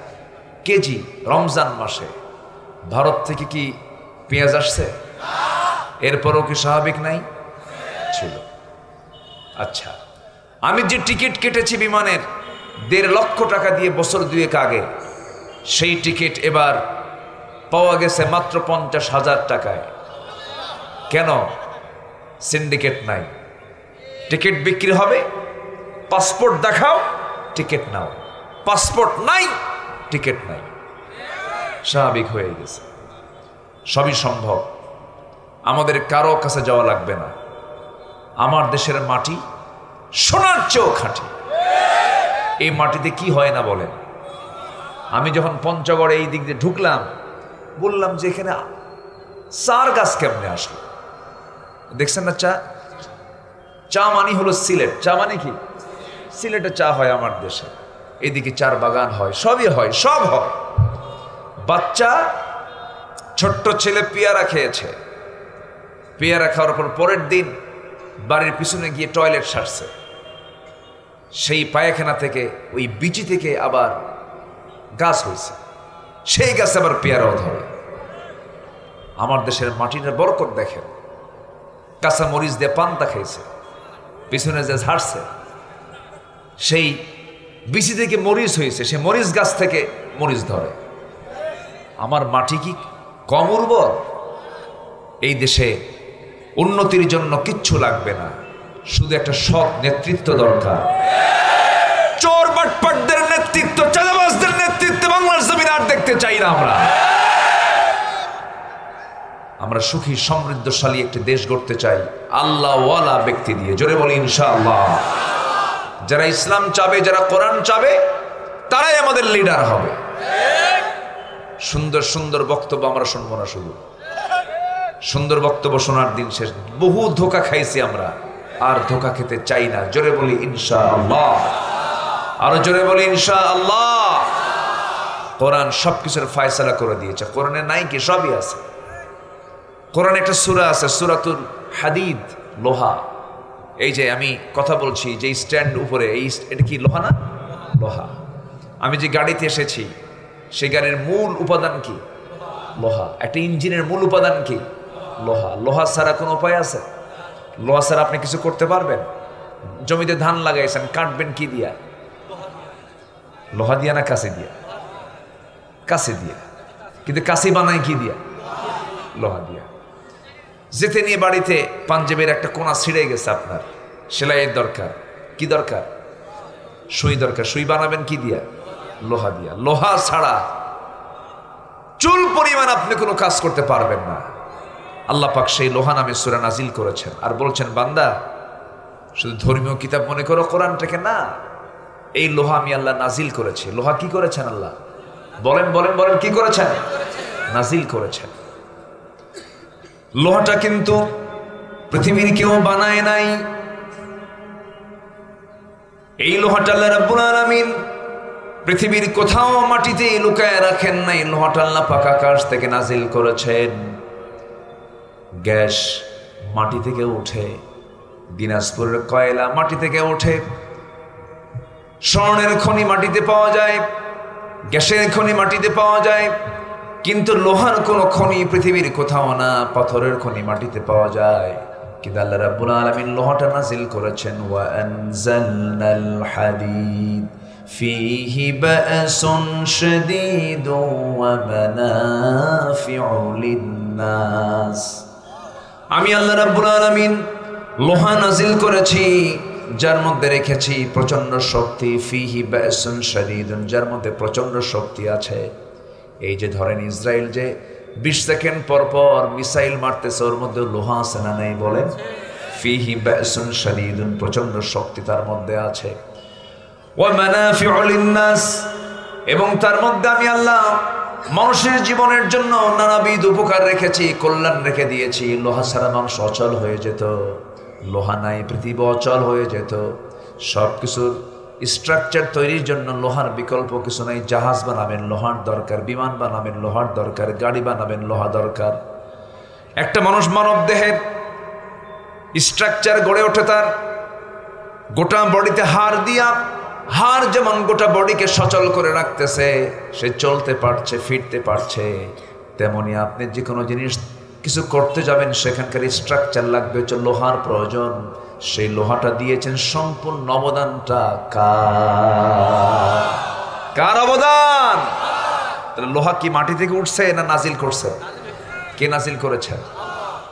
কেজি রমজান মাসে। ভারত থেকে কি পেঁয়াজ আসছে? এরপরও কি স্বাভাবিক নাই ছিল? আচ্ছা, আমি যে টিকিট কেটেছি বিমানের 1.5 লক্ষ টাকা দিয়ে বছর 2 আগে, সেই টিকিট এবার পাওয়া গেছে মাত্র 50,000 টাকায়। কেন? সিন্ডিকেট নাই, টিকিট বিক্রি হবে, পাসপোর্ট দেখাও টিকিট নাও, পাসপোর্ট নাই টিকিট নাই। স্বাভাবিক হয়ে গেছে, সবই সম্ভব, আমাদের কারো কাছে যাওয়া লাগবে না। আমার দেশের মাটি সোনার চেয়েও খাঁটি। এই মাটিতে কি হয় না বলেন? আমি যখন পঞ্চগড়ে এই দিক দিয়ে ঢুকলাম, বললাম যে এখানে চার গাছ কেমনে আসলো? দেখছেন না, চা মানি হলো সিলেট। চা মানে কি? সিলেটে চা হয় আমার দেশে, এদিকে চার বাগান হয়, সবই হয়, সব হয়। বাচ্চা ছোট্ট ছেলে পেয়ারা খেয়েছে, পেয়ারা খাওয়ার পর পরের দিন বাড়ির পিছনে গিয়ে টয়লেট সারছে, সেই পায়খানা থেকে ওই বিচি থেকে আবার গাছ হয়েছে, সেই গাছে আবার পেয়ারাও ধরে। আমার দেশের মাটির বরকত দেখেন। কাঁচা মরিচ দিয়ে পান্তা খাইছে, পিছনে যে ঝাড়ছে সেই বিচি থেকে মরিচ হয়েছে, সে মরিচ গাছ থেকে মরিচ ধরে। আমার মাটি কি কম উর্বর? এই দেশে উন্নতির জন্য কিচ্ছু লাগবে না, শুধু একটা সৎ নেতৃত্ব দরকার। চোর বাটপাটদের নেতৃত্ব, চাঁদাবাজদের নেতৃত্বে বাংলার জমিন আর দেখতে চাই না। আমরা সুখী সমৃদ্ধশালী একটি দেশ গড়তে চাই আল্লাহওয়ালা ব্যক্তি দিয়ে। জোরে বলি ইনশাআল্লাহ। যারা ইসলাম চাবে, যারা কোরআন চাবে, তারাই আমাদের লিডার হবে। সুন্দর সুন্দর বক্তব্য আমরা শুনবো না, শুধু সুন্দর বক্তব্য শোনার দিন শেষ। বহু ধোঁকা খাইছি আমরা, আর ধোঁকা খেতে চাই না। জোরে বলি ইনশাআল্লাহ, আরো জোরে বলি ইনশাআল্লাহ। কোরআন সবকিছুর ফয়সালা করে দিয়েছে। কোরআনে নাই কি? সবই আছে। কোরআনে একটা সূরা আছে, সূরাতুল হাদিদ, লোহা। এই যে আমি কথা বলছি, যে স্ট্যান্ড উপরে, এটা কি লোহা না? লোহা। আমি যে গাড়িতে এসেছি, সেই গাড়ির মূল উপাদান কি? লোহা। একটা ইঞ্জিনের মূল উপাদান কি? লোহা। লোহা ছাড়া কোনো উপায় আছে? লোহা ছাড়া আপনি কিছু করতে পারবেন? জমিতে ধান লাগাইছেন, কাটবেন কি দিয়া? লোহা দিয়া না কাঁচি দিয়া? কাঁচি দিয়া। কিন্তু কাঁচি বানায় কি দিয়া? লোহা দিয়া। যেতে নিয়ে বাড়িতে পাঞ্জাবের একটা কোনা ছিঁড়ে গেছে, আপনার সেলাইয়ের দরকার, কি দরকার? সুই দরকার। সুই বানাবেন কি দিয়া? লোহা দিয়া। লোহা ছাড়া চুল পরিমাণ আপনি কোনো কাজ করতে পারবেন না। আল্লাহ পাক সেই লোহা নামে সূরা নাজিল করেছেন, আর বলছেন, বান্দা শুধু ধর্মীয় কিতাব মনে করো কোরআনটাকে না, এই লোহা আমি আল্লাহ নাজিল করেছি। লোহা কি করেছেন আল্লাহ? বলেন বলেন বলেন, কি করেছেন? নাজিল করেছেন। লোহাটা কিন্তু পৃথিবীর কেউ বানায় নাই। এই লোহাটা আল্লাহ রাব্বুল আলামিন পৃথিবীর কোথাও মাটিতে লুকায় রাখেন নাই। লোহাটা আল্লাহ পাক আকাশ থেকে নাজিল করেছেন। গ্যাস মাটি থেকে ওঠে, দিনাজপুরের কয়লা মাটি থেকে ওঠে, স্বর্ণের খনি মাটিতে পাওয়া যায়, গ্যাসের খনি মাটিতে পাওয়া যায়, কিন্তু লোহার কোনো খনি পৃথিবীর কোথাও না। পাথরের খনি মাটিতে পাওয়া যায়, কিন্তু আল্লাহ রাব্বুল আলামিন লোহাটা নাজিল করেছেন। ওয়া আনজালনাল হাদিদ ফীহি বা'সুন শাদীদুন ওয়া মানাফিউ লিন-নাস। আমি আল্লাহ রাব্বুল আলামিন লোহা নাজিল করেছি, যার মধ্যে রেখেছি প্রচন্ড শক্তি। ফীহি বা'সুন শাদীদুন, যার মধ্যে প্রচন্ড শক্তি আছে। এই যে ধরেন ইসরায়েল যে 20 সেকেন্ড পর পর মিসাইল মারতেছে, ওর মধ্যে লোহা আছে না নাই বলেন? ফীহি বা'সুন শাদীদুন, প্রচন্ড শক্তি তার মধ্যে আছে। ওয়া মানাফিউ লিন-নাস, এবং তার মধ্যে আমি আল্লাহ মানুষের জীবনের জন্য নানাবিধ উপকার রেখেছি, কল্যাণ রেখে দিয়েছি। লোহা ছাড়া মানুষ অচল হয়ে যেত, লোহা নাই পৃথিবী অচল হয়ে যেত। সব কিছুর স্ট্রাকচার তৈরির জন্য লোহার বিকল্প কিছু নাই। জাহাজ বানাবেন লোহার দরকার, বিমান বানাবেন লোহার দরকার, গাড়ি বানাবেন লোহা দরকার। একটা মানুষ মানব দেহের স্ট্রাকচার গড়ে ওঠে তার গোটা বডিতে হাড় দিয়া। হাড় যেমন গোটা বডিকে সচল করে রাখতেছে, সে চলতে পারছে, ফিরতে পারছে, তেমনি আপনি যে কোনো জিনিস কিছু করতে যাবেন, সেখানকার স্ট্রাকচার লাগবে, হচ্ছে লোহার প্রয়োজন। সেই লোহাটা দিয়েছেন, সম্পূর্ণ অবদানটা কার অবদান? তাহলে লোহা কি মাটি থেকে উঠছে না নাজিল করছে? কে নাজিল করেছেন?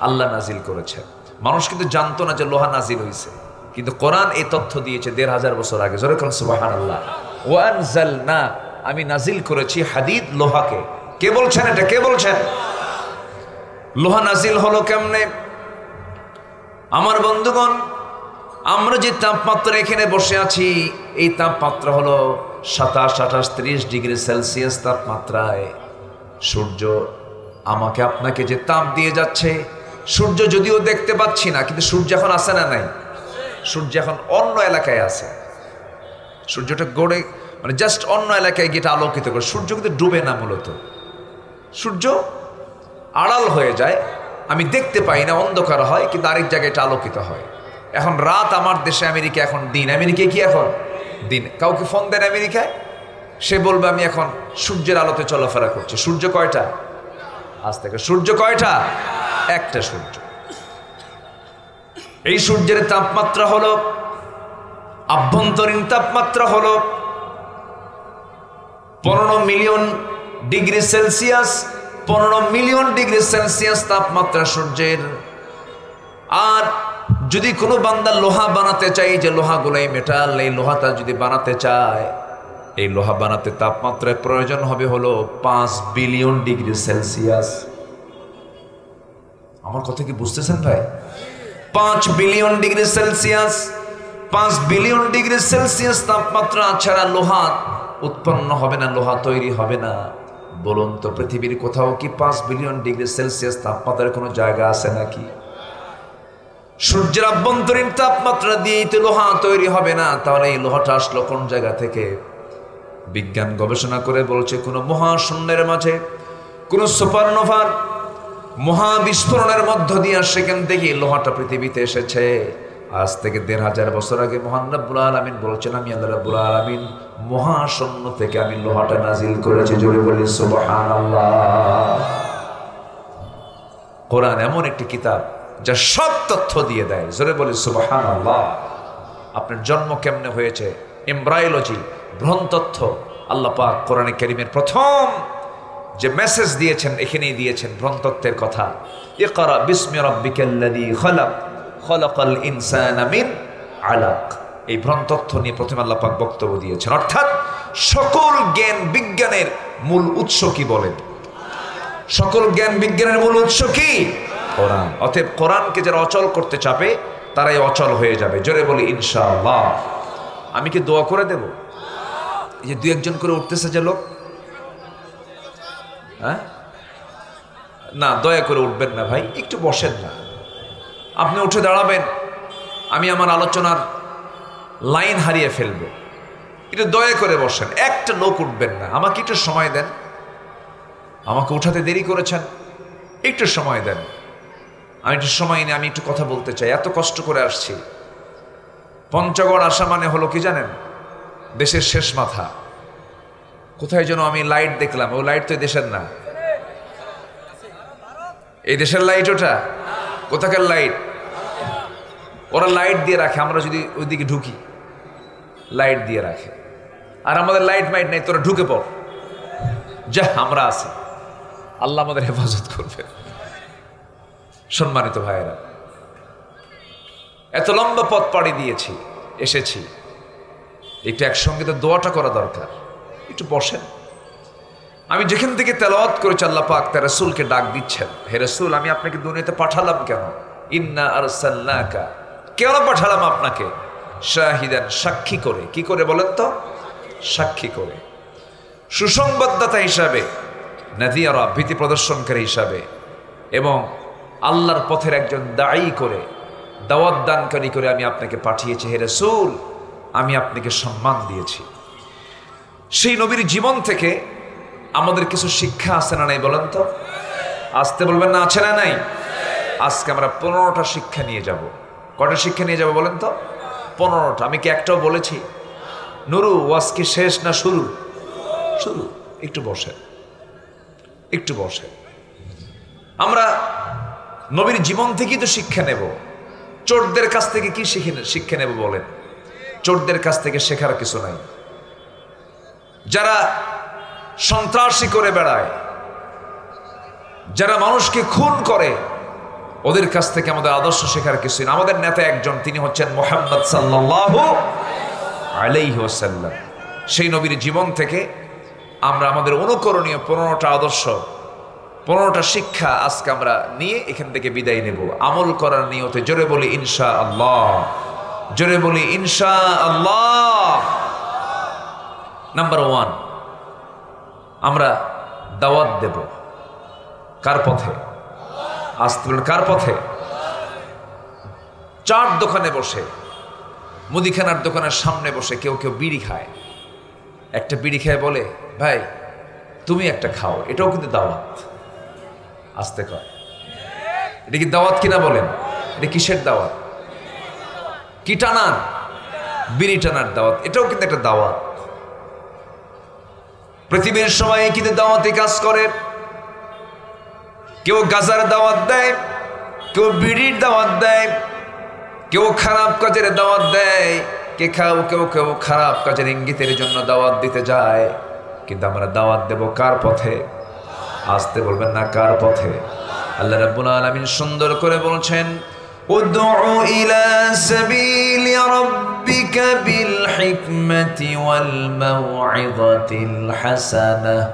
আল্লাহ নাজিল করেছেন। মানুষ কিন্তু জানতো না যে লোহা নাজিল হয়েছে, কিন্তু কোরআন এই তথ্য দিয়েছে ১৫০০ বছর আগে। জোরে কোন সুবহানাল্লাহ। ওয়া আনজালনা, আমি নাজিল করেছি হাদিদ, লোহাকে। কে বলছেন এটা? কে বলছেন? লোহা নাজিল হলো কেমনে? আমার বন্ধুগণ, আমরা যে তাপমাত্রা এখানে বসে আছি, এই তাপমাত্রা হলো ২৭-২৮-৩০ ডিগ্রি সেলসিয়াস তাপমাত্রায়। সূর্য আমাকে আপনাকে যে তাপ দিয়ে যাচ্ছে, সূর্য যদিও দেখতে পাচ্ছি না, কিন্তু সূর্য এখন আছে না নাই? সূর্য এখন অন্য এলাকায় আছে। সূর্যটা গড়ে মানে জাস্ট অন্য এলাকায় গিয়ে আলোকিত করে। সূর্য কিন্তু ডুবে না, মূলত সূর্য আড়াল হয়ে যায়, আমি দেখতে পাই না, অন্ধকার হয়, কিন্তু আরেক জায়গায় এটা আলোকিত হয়। এখন রাত আমার দেশে, আমেরিকা এখন দিন। আমেরিকায় কি এখন দিন? কাউকে ফোন দেন আমেরিকায়, সে বলবে আমি এখন সূর্যের আলোতে চলাফেরা করছি। সূর্য কয়টা? আজ থেকে সূর্য কয়টা? একটা সূর্য। এই সূর্যের তাপমাত্রা হলো, আভ্যন্তরীণ তাপমাত্রা হলো 15 million degree Celsius. 15 million degree Celsius তাপমাত্রা সূর্যের। আর যদি কোনো বান্দা লোহা বানাতে চাই, যে লোহাগুলো এই মেটাল, এই লোহাটা যদি বানাতে চায়, এই লোহা বানাতে তাপমাত্রায় প্রয়োজন হবে হলো 5 বিলিয়ন ডিগ্রি সেলসিয়াস। আমার কথা কি বুঝতেছেন ভাই? 5 billion degree Celsius. 5 billion degree Celsius তাপমাত্রা ছাড়া লোহা উৎপন্ন হবে না, লোহা তৈরি হবে না। বলুন তো, পৃথিবীর কোথাও কি 5 বিলিয়ন ডিগ্রি সেলসিয়াস তাপমাত্রার কোনো জায়গা আছে নাকি? সূর্যের আভ্যন্তরীণ তাপমাত্রা দিয়েই তো লোহা তৈরি হবে না, তাহলে এই লোহাটা আসলো কোন জায়গা থেকে? বিজ্ঞান গবেষণা করে বলছে, কোনো মহাশূন্যের মাঝে, কোনো সুপারনোভার মহাবিস্ফোরণের মধ্য দিয়ে সেখান থেকে লোহাটা পৃথিবীতে এসেছে। আজ থেকে ১৫০০ বছর আগে মহান রব্বুল আলামিন বলছেন, আমি আল্লাহ রব্বুল আলামিন মহাশূন্য থেকে আমি লোহাটা নাজিল করেছি। জোরে বলি সুবহানাল্লাহ। কোরআন এমন একটি কিতাব যা সব তথ্য দিয়ে দেয়। জোরে বলি সুবহানাল্লাহ। আপনার জন্ম কেমনে হয়েছে, এমব্রায়োলজি, ভ্রূণতত্ত্ব, আল্লাহ পাক কোরআনে কারীমের প্রথম যে মেসেজ দিয়েছেন, এখানেই দিয়েছেন ভ্রূণতত্ত্বের কথা। ইকরা বিসমি রাব্বিকাল্লাযী খালাক, খালাকাল ইনসানা মিন আলাক। এই ভ্রূণতত্ত্ব নিয়ে প্রথম আল্লাহ পাক বক্তব্য দিয়েছেন। অর্থাৎ সকল জ্ঞান বিজ্ঞানের মূল উৎস কি বলেন? সকল জ্ঞান বিজ্ঞানের মূল উৎস কি? কোরআন। অতএব কোরআনকে যারা অচল করতে চাপে, তারাই অচল হয়ে যাবে। জোরে বলি ইনশাআল্লাহ। আমি কি দোয়া করে দেব? এই যে 2-1 করে উঠতেছে যে লোক, হ্যাঁ, না দয়া করে উঠবেন না ভাই, একটু বসেন না। আপনি উঠে দাঁড়াবেন, আমি আমার আলোচনার লাইন হারিয়ে ফেলবো। একটু দয়া করে বসেন, একটা লোক উঠবেন না। আমাকে একটু সময় দেন, আমাকে উঠাতে দেরি করেছেন, একটু সময় দেন। আমি একটু সময় নিয়ে আমি একটু কথা বলতে চাই। এত কষ্ট করে আসছি। পঞ্চগড় আসা মানে হলো কি জানেন? দেশের শেষ মাথা। কোথায় যেন আমি লাইট দেখলাম, ও লাইট তো দেশের না। এই দেশের লাইট ওটা? কোথাকার লাইট? ওরা লাইট দিয়ে রাখে, আমরা যদি ওইদিকে ঢুকি লাইট দিয়ে রাখে। আর আমাদের লাইট মাইট নেই, তোরা ঢুকে পড়, যা আমরা আছি, আল্লাহ আমাদের হেফাজত করবে। সম্মানিত ভাইয়েরা, এত লম্বা পথ পাড়ি দিয়েছি, এসেছি, একটু একসঙ্গে তো দোয়াটা করা দরকার। একটু বসেন। আমি যেখান থেকে তেলাওয়াত করেছি, আল্লাহ পাক তার রাসূলকে ডাক দিচ্ছেন, হে রাসূল, আমি আপনাকে দুনিয়াতে পাঠালাম কেন? ইন্না আরসালনাকা, কেন পাঠালাম আপনাকে? শাহিদান, সাক্ষী করে। কি করে বলেন তো? সাক্ষী করে। সুসংবাদদাতা হিসাবে, নাযীরা, ভীতি প্রদর্শনকারী হিসাবে, এবং আল্লাহর পথের একজন দায়ী করে, দাওয়াত দানকারী করে আমি আপনাকে পাঠিয়েছি। হে রাসূল, আমি আপনাকে সম্মান দিয়েছি। সেই নবীর জীবন থেকে আমাদের কিছু শিক্ষা আছে না নাই বলেন তো? আসতে বলবেন না, আছে না নাই? আজকে আমরা 15টা শিক্ষা নিয়ে যাব। কটা শিক্ষা নিয়ে যাব বলেন তো? 15টা। আমি কি একটাও বলেছি? নুরু, ওয়াজ কি শেষ না শুরু? শুরু। একটু বসেন, একটু বসেন। আমরা নবীর জীবন থেকেই তো শিক্ষা নেব। চোরদের কাছ থেকে কি শিক্ষা নেব বলেন? চোরদের কাছ থেকে শেখার কিছু নাই। যারা সন্ত্রাসী করে বেড়ায়, যারা মানুষকে খুন করে, ওদের কাছ থেকে আমাদের আদর্শ শেখার কিছু নেই। আমাদের নেতা একজন, তিনি হচ্ছেন মুহাম্মদ সাল্লাল্লাহু আলাইহি ওয়াসাল্লাম। সেই নবীর জীবন থেকে আমরা আমাদের অনুকরণীয় 15টা আদর্শ, 15টা শিক্ষা আজকে আমরা নিয়ে এখান থেকে বিদায় নেব আমল করার নিয়তে। জোরে বলি ইনশাআল্লাহ, জোরে বলি ইনশাআল্লাহ। নাম্বার 1, আমরা দাওয়াত দেব। কার পথে? আসতে বলেন কার পথে? চাট দোকানে বসে, মুদিখানার দোকানের সামনে বসে কেউ কেউ বিড়ি খায়। একটা বিড়ি খায় বলে, ভাই তুমি একটা খাও, এটাও কিন্তু দাওয়াত। আসতে কয়, এটা কি দাওয়াত কিনা বলেন? এটা কিসের দাওয়াত? কি টানান? বিড়ি টানার দাওয়াত। এটাও কিন্তু একটা দাওয়াত। পৃথিবীর সবাই কিন্তু দাওয়াতি কাজ করে। কেউ গাজার দাওয়াত দেয়, কেউ বিড়ির দাওয়াত দেয়, কেউ খারাপ কাজের দাওয়াত দেয়, কেউ কেউ খারাপ কাজের ইঙ্গিতের জন্য দাওয়াত দিতে যায়। কিন্তু আমরা দাওয়াত দেব কার পথে? আসতে বলবেন না কার পথে? আল্লাহ রাব্বুল আলামিন সুন্দর করে বলছেন, উদউ ইলা সাবিলি রাব্বিকা বিল হিকমাতি ওয়াল মাউইযাতিল হাসানাহ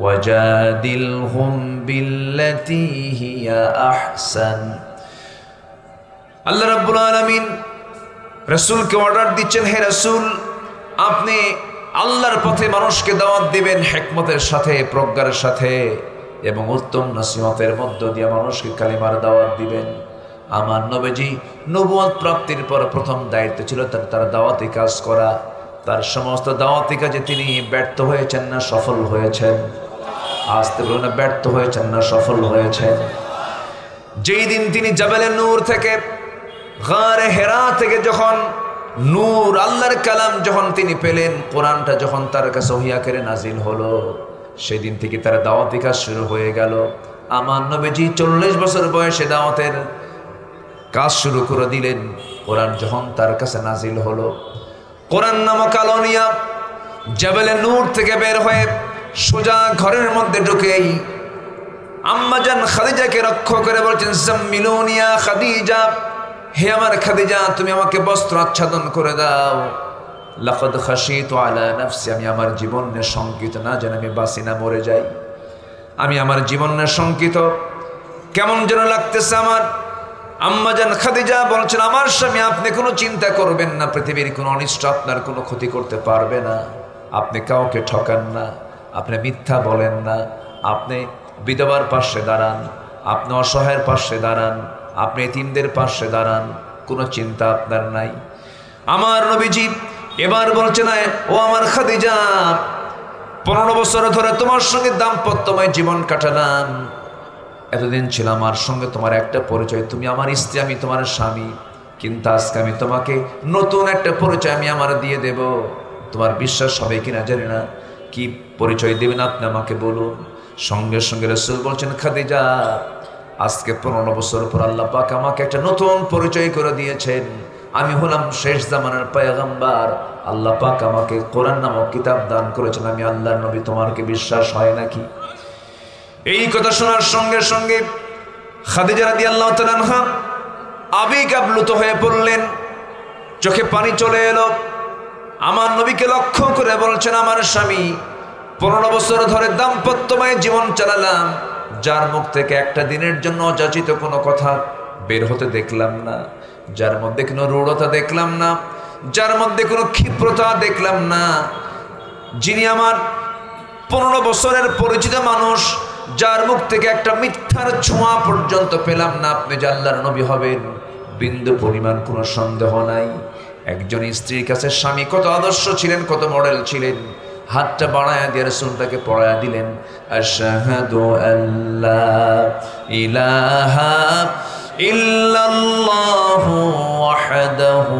ওয়াজাদিলহুম বিল্লাতী হিয়া আহসান। আল্লাহ রাব্বুল আলামিন রাসূলকে অর্ডার দিচ্ছেন, হে রাসূল, আপনি আল্লাহর পথে মানুষকে দাওয়াত দিবেন হিকমতের সাথে, প্রজ্ঞার সাথে এবং উত্তম নসিহতের মধ্য দিয়ে মানুষকে কালিমার দাওয়াত দিবেন। আমার নবীজি নবুয়ত প্রাপ্তির পর প্রথম দায়িত্ব ছিল তার দাওয়াতি কাজ করা। তার সমস্ত দাওয়াতি কাজে তিনি ব্যর্থ হয়েছেন না সফল হয়েছেন? আসতে বলুন না ব্যর্থ হয়েছেন না সফল হয়েছেন? যেই দিন তিনি জাবালে নূর থেকে, গারে হেরা থেকে যখন নূর আল্লাহর কালাম যখন তিনি পেলেন, কোরআনটা যখন তার কাছে ওহী আকারে নাজিল হলো, সেই দিন থেকে তার দাওয়াতি কাজ শুরু হয়ে গেল। আমার নবীজি 40 বছর বয়সে দাওয়াতের কাজ শুরু করে দিলেন। কোরআন যখন তার কাছে নাজিল হলো, কোরআন নামক আলো নিয়া জাবালে নূর থেকে বের হয়ে সোজা ঘরের মধ্যে ঢুকেই আম্মা জান খাদিজাকে রক্ষা করে বলছেন, জাম্মিলুনিয়া খাদিজা, হে আমার খাদিজা, তুমি আমাকে বস্ত্র আচ্ছাদন করে দাও। লাকাদ খাশিতু আলা নাফসি, আমি আমার জীবনে শঙ্কিত, না যেন আমি বাঁচি না মরে যাই। আমি আমার জীবনে শঙ্কিত, কেমন যেন লাগতেছে আমার। আম্মা জান খাদিজা বলছেন, আমার স্বামী, আপনি কোনো চিন্তা করবেন না, পৃথিবীর কোনো অনিষ্ট আপনার কোনো ক্ষতি করতে পারবে না। আপনি কাউকে ঠকান না, আপনি মিথ্যা বলেন না, আপনি বিধবার পাশে দাঁড়ান, আপনি অসহায়ের পাশে দাঁড়ান, আপনি এতিমদের পাশে দাঁড়ান, কোনো চিন্তা আপনার নাই। আমার নবীজি এবার বলছে না, ও আমার খাদিজা, 15 বছর ধরে তোমার সঙ্গে দাম্পত্যময় জীবন কাটালাম, এতদিন ছিল আমার সঙ্গে তোমার একটা পরিচয়, তুমি আমার স্ত্রী, আমি তোমার স্বামী, কিন্তু আজকে আমি তোমাকে নতুন একটা পরিচয় আমি আমার দিয়ে দেব। তোমার বিশ্বাস হবে কিনা জানি না, কি পরিচয় দেবেন আপনি আমাকে বলুন। সঙ্গে সঙ্গে রাসূল বলছেন, খাদিজা, আজকে 15 বছর পর আল্লাহ পাক আমাকে একটা নতুন পরিচয় করে দিয়েছেন। আমি হলাম শেষ জামানার পয়গম্বর। আল্লাহ পাক আমাকে কোরআন নামক কিতাব দান করেছেন, আমি আল্লাহর নবী। তোমার কি বিশ্বাস হয় নাকি? এই কথা শোনার সঙ্গে সঙ্গে খাদিজা রাদিয়াল্লাহু তাআলা আনহা আবেগ আপ্লুত হয়ে পড়লেন, চোখে পানি চলে এলো। আমার নবীকে লক্ষ্য করে বলছেন, আমার স্বামী, 15 বছর ধরে দাম্পত্যময় জীবন চালালাম, যার মুখ থেকে একটা দিনের জন্য অযাচিত কোনো কথা বের হতে দেখলাম না, যার মধ্যে কোনো রূঢ়তা দেখলাম না, যার মধ্যে কোনো ক্ষিপ্রতা দেখলাম না, যিনি আমার 15 বছরের পরিচিত মানুষ, যার মুখ থেকে একটা মিথ্যার ছোঁয়া পর্যন্ত পেলাম না, আপনি যে আল্লাহর নবী হবেন বিন্দু পরিমাণ কোনো সন্দেহ নাই। একজন স্ত্রীর কাছে স্বামী কত আদর্শ ছিলেন, কত মডেল ছিলেন। হাতটা বাড়ায়া দিয়ে রাসূলটাকে পড়ায়া দিলেন, আশহাদু আল্লা ইলাহা ইল্লাল্লাহু ওয়াহদাহু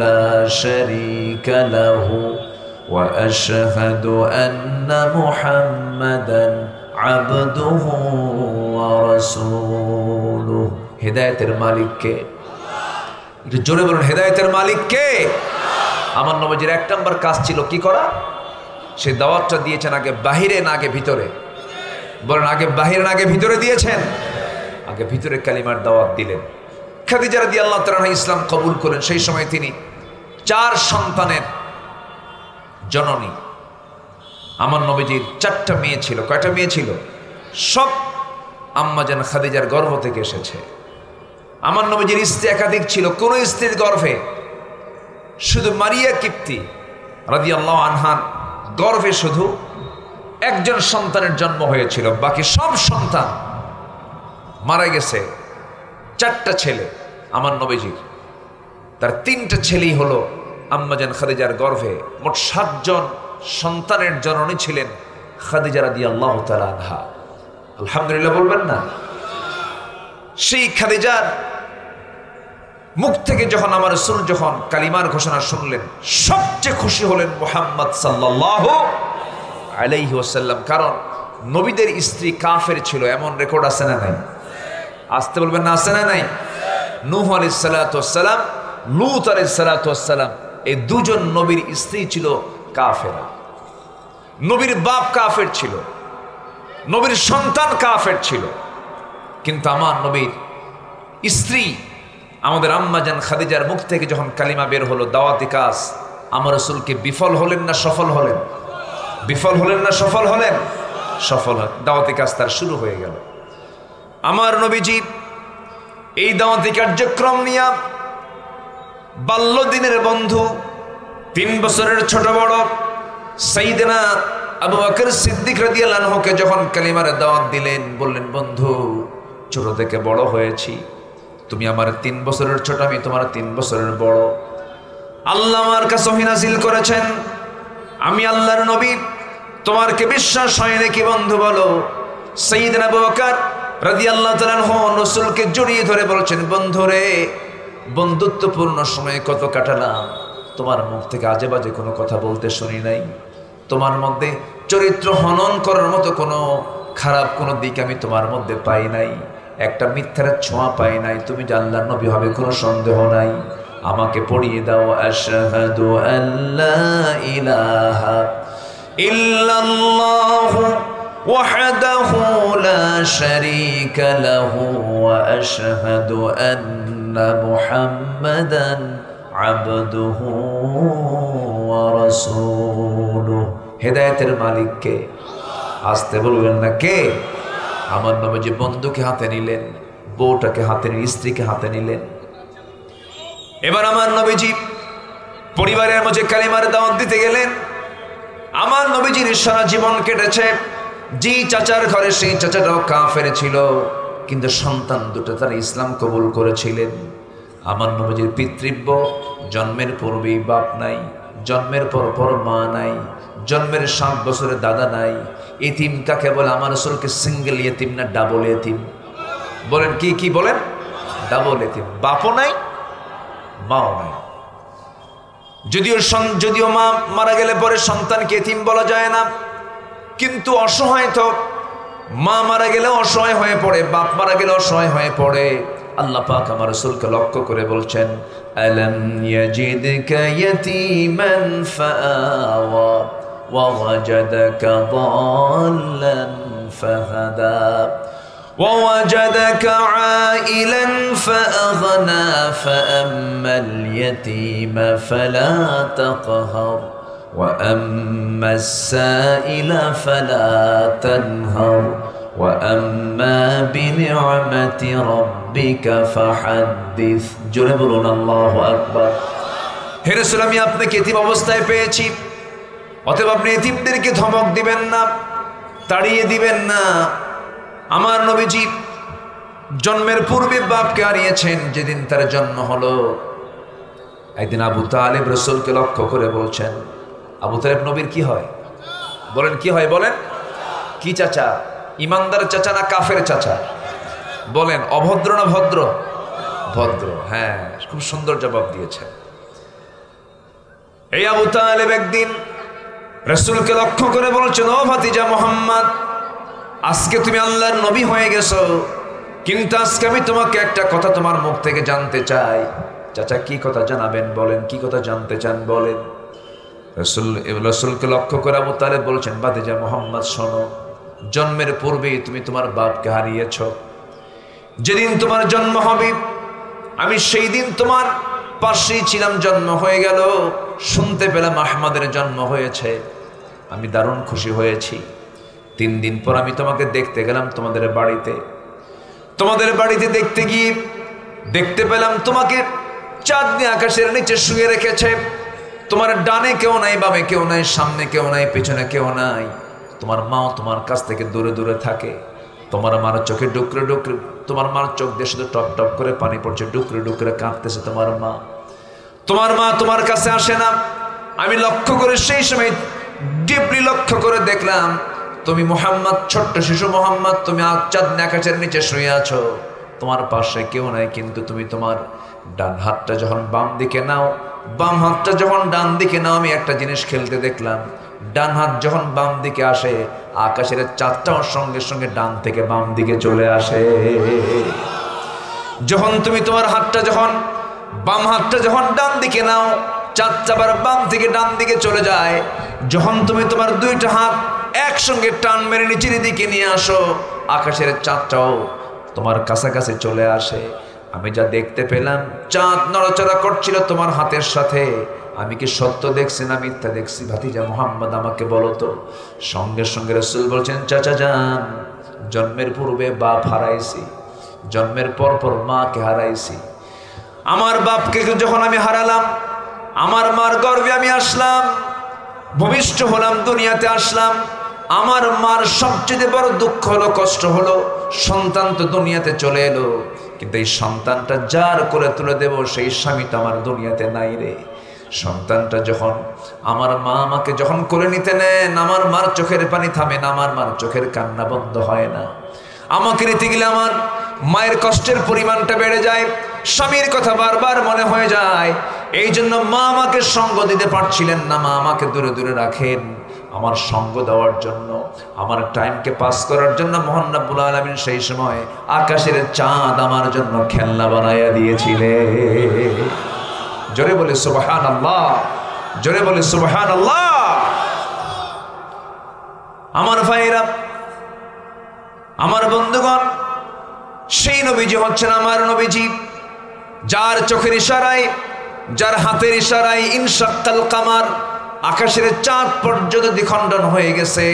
লা শারীকা লাহু ওয়া আশহাদু আন্না মুহাম্মাদান আবদুহু ওয়া রাসূলুহু। হেদায়েতের মালিক কে? একটু জোরে বলুন, হেদায়েতের মালিক কে? আমার নবীজির 1 নম্বর কাজ ছিল কি করা? সেই দাওয়াতটা দিয়েছেন আগে বাহিরে না আগে ভিতরে? বলেন আগে বাহিরে না আগে ভিতরে দিয়েছেন? আগে ভিতরে কালিমার দাওয়াত দিলেন। খাদিজা রাদিয়াল্লাহু তাআলা ইসলাম কবুল করেন। সেই সময় তিনি 4 সন্তানের জননী। আমার নবীজির 4টা মেয়ে ছিল। কয়টা মেয়ে ছিল? সব আম্মাজান খাদিজার গর্ভ থেকে এসেছে। আমার নবীজির স্ত্রী একাধিক ছিল, কোন স্ত্রীর গর্ভে শুধু মারিয়া কিপ্তি রাদিয়াল্লাহু আনহার গর্ভে শুধু একজন সন্তানের জন্ম হয়েছিল, বাকি সব সন্তান মারা গেছে। 4টা ছেলে আমার নবীজির, তার 3টা ছেলেই হলো আম্মাজান খাদিজার গর্ভে। মোট 7 জন সন্তানের জননী ছিলেন খাদিজা রাদিয়াল্লাহু তাআলা আনহা। আলহামদুলিল্লাহ বলবেন না? সেই খাদিজার মুখ থেকে যখন আমার রাসূল যখন কালিমার ঘোষণা শুনলেন, সবচেয়ে খুশি হলেন মুহাম্মদ সাল্লাল্লাহু আলাইহি ওয়াসাল্লাম। কারণ নবীদের স্ত্রী কাফের ছিল, এমন রেকর্ড আছে না নাই? আসতে বলবেন না, আছে না নাই? নূহ আলাইহিস সালাতু ওয়াসসালাম, লূত আলাইহিস সালাতু ওয়াসসালাম, এই দুজন নবীর স্ত্রী ছিল কাফেরা। নবীর বাপ কাফের ছিল, নবীর সন্তান কাফের ছিল। কিন্তু আমার নবীর স্ত্রী আমাদের আম্মাজান খাদিজার মুখ থেকে যখন কালিমা বের হলো, দাওয়াতি কাজ, আমার রাসূলকে বিফল হলেন না সফল হলেন? বিফল হলেন না সফল হলেন? সফল হলেন। দাওয়াতি কাজ তার শুরু হয়ে গেল। আমার নবীজি এই দাওয়াতি কার্যক্রম নিয়ে বাল্যদিনের বন্ধু 3 বছরের ছোট বড় সাইয়েদনা আবু বকর সিদ্দিক রাদিয়াল্লাহু আনহুকে যখন কালিমার দাওয়াত দিলেন, বললেন বন্ধু ছোট থেকে বড় হয়েছি, তুমি আমার 3 বছরের ছোট, আমি তোমার 3 বছরের বড়। আল্লাহ আমার কাছে ওহী নাযিল করেছেন, আমি আল্লাহর নবী, তোমার কি বিশ্বাস হয় নাকি বন্ধু বলো? সাইয়েদনা আবু বকর রাদিয়াল্লাহু তাআলা আনহু রাসূলকে জড়িয়ে ধরে বলছেন, বন্ধুরে বন্ধুত্বপূর্ণ সময় কত কাটালাম, তোমার মুখ থেকে আজে বাজে কোনো কথা বলতে শুনি নাই, তোমার মধ্যে চরিত্র হনন করার মতো কোনো খারাপ কোনো দিক আমি তোমার মধ্যে পাই নাই, একটা মিথ্যার ছোঁয়া পাই নাই, তুমি যে আল্লাহর নবী হবে কোনো সন্দেহ নাই। আমাকে পড়িয়ে দাও আশহাদু আল্লা ইলাহা ইল্লাল্লাহু ওয়াহদাহু লা শারীকা লাহু ওয়া আশহাদু আন্না মুহাম্মাদান আবদুহু ওয়া রাসূলুহু। হেদায়েতের মালিক কে? আসতে বলবেন না কে? আমার নবীজি বন্ধুকে হাতে নিলেন, বউটাকে হাতে নিলেন, স্ত্রীকে হাতে নিলেন। এবার আমার নবীজি পরিবারের মধ্যে কালিমার দাওয়াত দিতে গেলেন। আমার নবীজির সারা জীবন কেটেছে জি চাচার ঘরে, সেই চাচাটাও কাফের ছিল, কিন্তু সন্তান দুটো তারা ইসলাম কবুল করেছিলেন। আমার নবীজির পিতৃব্য, জন্মের পূর্বেই বাপ নাই, জন্মের পর মা নাই, জন্মের 7 বছরে দাদা নাই। এতিম কাকে বলে? আমার রাসূলকে সিঙ্গেল এতিম না ডাবল এতিম? বলেন কি বলেন? ডাবল এতিম। বাপও নাই, মাও নাই। যদিও মা মারা গেলে পরে সন্তানকে এতিম বলা যায় না, কিন্তু অসহায় তো, মা মারা গেলে অসহায় হয়ে পড়ে, বাপ মারা গেলে অসহায় হয়ে পড়ে। আল্লাহ পাক আমার রাসূলকে লক্ষ্য করে বলছেন, আলাম ইয়াজিদকা ইয়াতীমান ফাআওয়া ওয়া ওয়াজাদাকা দাল্লান ফাহাদা ওয়া ওয়াজাদাকা আইলান ফাআগনা ফাআম্মাল ইয়াতীমা ফালা তাকহার ওয়া আম্মাস সাইলা ফালা তানহার ওয়া আম্মা বিনি'মাতি রাব্বিকা ফাহাদ্দিস। জোরে বলুন আল্লাহু আকবার। হে রাসূল, আমি আপনাকে এতিম অবস্থায় পেয়েছি, অতএব আপনি এতিমদেরকে ধমক দিবেন না, তাড়িয়ে দিবেন না। আমার নবীজি জন্মের পূর্বে বাপকে হারিয়েছেন। যেদিন তার জন্ম হলো, একদিন আবু তালেব রাসূলকে লক্ষ্য করে বলছেন, আবু তালেব নবীর কি হয়? বলেন কি হয়? বলেন কি চাচা? ইমানদার চাচা না কাফের চাচা? বলেন অভদ্র না ভদ্র? ভদ্র। হ্যাঁ, খুব সুন্দর জবাব দিয়েছে। এই আবু তালেব একদিন রাসূলকে লক্ষ্য করে বলছেন, ও ভাতিজা মুহাম্মদ, আজকে তুমি আল্লাহর নবী হয়ে গেছো, কিন্তু আজকে আমি তোমাকে একটা কথা তোমার মুখ থেকে জানতে চাই। চাচা কি কথা জানাবেন? বলেন কি কথা জানতে চান? বলেন। রাসূলকে লক্ষ্য করে আবু তালেব বলছেন, ভাতিজা মুহাম্মদ শোনো, জন্মের পূর্বেই তুমি তোমার বাপকে হারিয়েছ। যেদিন তোমার জন্ম হবে আমি সেই দিন তোমার পাশেই ছিলাম, জন্ম হয়ে গেল, শুনতে পেলাম আহমদের জন্ম হয়েছে, আমি দারুণ খুশি হয়েছি। 3 দিন পর আমি তোমাকে দেখতে গেলাম তোমাদের বাড়িতে দেখতে গিয়ে দেখতে পেলাম তোমাকে চাঁদনি আকাশের নিচে শুয়ে রেখেছে। তোমার ডানে কেউ নাই, বামে কেউ নাই, সামনে কেউ নাই, পেছনে কেউ নাই। তোমার মাও তোমার কাছ থেকে দূরে দূরে থাকে। তোমার মার চোখে ডুকরে ডুকরে, তোমার মার চোখ দিয়ে শুধু টপ টপ করে পানি পড়ছে, ডুকরে ডুকরে কাঁদতেছে তোমার মা। তোমার কাছে আসে না। আমি লক্ষ্য করে সেই সময় ডিপলি লক্ষ্য করে দেখলাম তুমি মুহাম্মদ, ছোট্ট শিশু মুহাম্মদ, তুমি চাঁদনি আকাশের নিচে শুয়ে আছো, তোমার পাশে কেউ নাই। কিন্তু তুমি তোমার ডান হাতটা যখন বাম দিকে নাও, বাম হাতটা যখন ডান দিকে নাও, আমি একটা জিনিস খেলতে দেখলাম, ডান হাত যখন বাম দিকে আসে, আকাশের চাঁদটাও সঙ্গে সঙ্গে ডান থেকে বাম দিকে চলে আসে। যখন তুমি তোমার হাতটা যখন বাম হাতটা যখন ডান দিকে নাও, চাঁদটা আবার বাম থেকে ডান দিকে চলে যায়। যখন তুমি তোমার 2টা হাত একসঙ্গে টান মেরে নিচের দিকে নিয়ে আসো, আকাশের চাঁদটাও তোমার কাছাকাছি চলে আসে। আমি যা দেখতে পেলাম, চাঁদ নড়াচড়া করছিল তোমার হাতের সাথে। আমি কি সত্য দেখছি না মিথ্যা দেখছি? ভাতিজা মুহাম্মদ আমাকে বলো তো। সঙ্গে সঙ্গে রাসূল বলছেন, চাচা যান, জন্মের পূর্বে বাপ হারাইছি, জন্মের পর পর মাকে হারাইছি। আমার বাপকে যখন আমি হারালাম, আমার মার গর্ভে আমি আসলাম, ভূমিষ্ঠ হলাম, দুনিয়াতে আসলাম। আমার মার সবচেয়ে বড় দুঃখ হলো, কষ্ট হলো, সন্তান তো দুনিয়াতে চলে এলো, কিন্তু এই সন্তানটা যার করে তুলে দেব সেই স্বামী তো আমার দুনিয়াতে নাই রে। সন্তানটা যখন আমার মা আমাকে যখন করে নিতে নেন, আমার মার চোখের পানি থামে না, আমার মার চোখের কান্না বন্ধ হয় না। আমাকে নিতে গেলে আমার মায়ের কষ্টের পরিমাণটা বেড়ে যায়, স্বামীর কথা বারবার মনে হয়ে যায়। এই জন্য মা আমাকে সঙ্গ দিতে পারছিলেন না, মা আমাকে দূরে দূরে রাখেন। আমার সঙ্গ দেওয়ার জন্য, আমার টাইমকে পাস করার জন্য মহান রব্বুল আলামিন সেই সময় আকাশের চাঁদ আমার জন্য খেলনা বানাইয়া দিয়েছিলেন। জোরে বলে সুবহানাল্লাহ, জোরে বলে সুবহানাল্লাহ। আমার ভাইরা, আমার বন্ধুগণ, সেই নবীজি হচ্ছেন আমার নবীজি, যার চোখের ইশারায়, যার হাতের ইশারায় ইনশাক্কাল কামার, আকাশের চাঁদ পর্যন্ত দ্বিখণ্ডন হয়ে গেছে।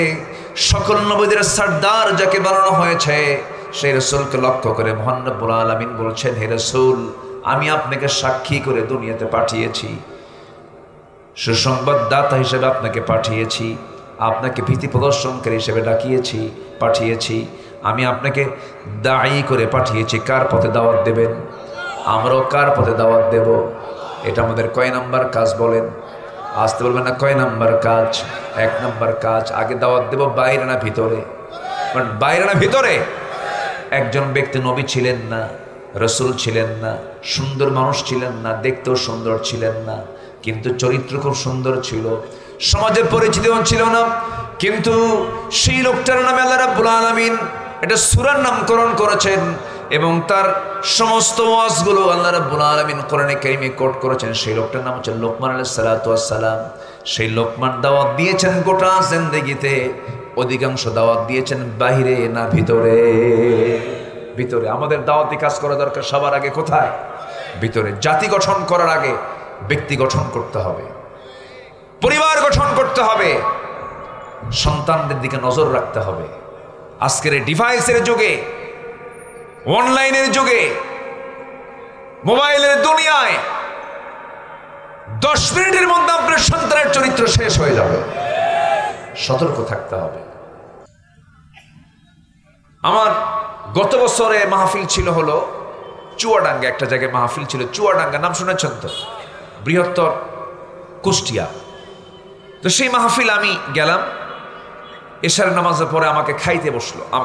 সকল নবীদের সরদার যাকে বানানো হয়েছে, সেই রাসূলকে লক্ষ্য করে মহান রব্বুল আলামিন বলছেন, হে রাসূল, আমি আপনাকে সাক্ষী করে দুনিয়াতে পাঠিয়েছি, সুসংবাদদাতা হিসেবে আপনাকে পাঠিয়েছি, আপনাকে ভীতি প্রদর্শনকারী হিসেবে পাঠিয়েছি। আমি আপনাকে দায়ী করে পাঠিয়েছি। কার পথে দাওয়াত দেবেন? আমরাও কার পথে দাওয়াত দেব? এটা আমাদের কয় নাম্বার কাজ বলেন? আসতে বলবেন না, কয় নাম্বার কাজ? 1 নাম্বার কাজ। আগে দাওয়াত দেব বাইরে না ভিতরে? বাইরে না ভিতরে? একজন ব্যক্তি নবী ছিলেন না, রাসূল ছিলেন না, সুন্দর মানুষ ছিলেন না, দেখতেও সুন্দর ছিলেন না, কিন্তু চরিত্র খুব সুন্দর ছিল, সমাজে পরিচিতিও ছিল না। কিন্তু সেই লোকটার নামে আল্লাহ রাব্বুল আলামিন এটা সূরার নামকরণ করেছেন, এবং তার সমস্ত ওয়াজগুলো আল্লাহ রাব্বুল আলামিন কোরআনে কারীমে কোট করেছেন। সেই লোকটার নাম হচ্ছে লোকমান আলাইহিস সালাতু ওয়াস সালাম। সেই লোকমান দাওয়াত দিয়েছেন গোটা জিন্দেগিতে, অধিকাংশ দাওয়াত দিয়েছেন বাহিরে না ভিতরে? ভিতরে। আমাদের দাওয়াতি কাজ করা দরকার সবার আগে কোথায়? ভিতরে। জাতি গঠন করার আগে ব্যক্তি গঠন করতে হবে, পরিবার গঠন করতে হবে, সন্তানদের দিকে নজর রাখতে হবে। আজকের এই ডিভাইসের যুগে, অনলাইনের যুগে, মোবাইলের দুনিয়ায় 10 মিনিটের মধ্যে আপনার সন্তানের চরিত্র শেষ হয়ে যাবে। সতর্ক থাকতে হবে। আমার গত বছরে মাহফিল ছিল হলো চুয়াডাঙ্গা, একটা জায়গায় মাহফিল ছিল চুয়াডাঙ্গা, নাম শুনেছেন তো? বৃহত্তর কুষ্টিয়া। তো সেই মাহফিল আমি গেলাম, এশার নামাজের পরে আমাকে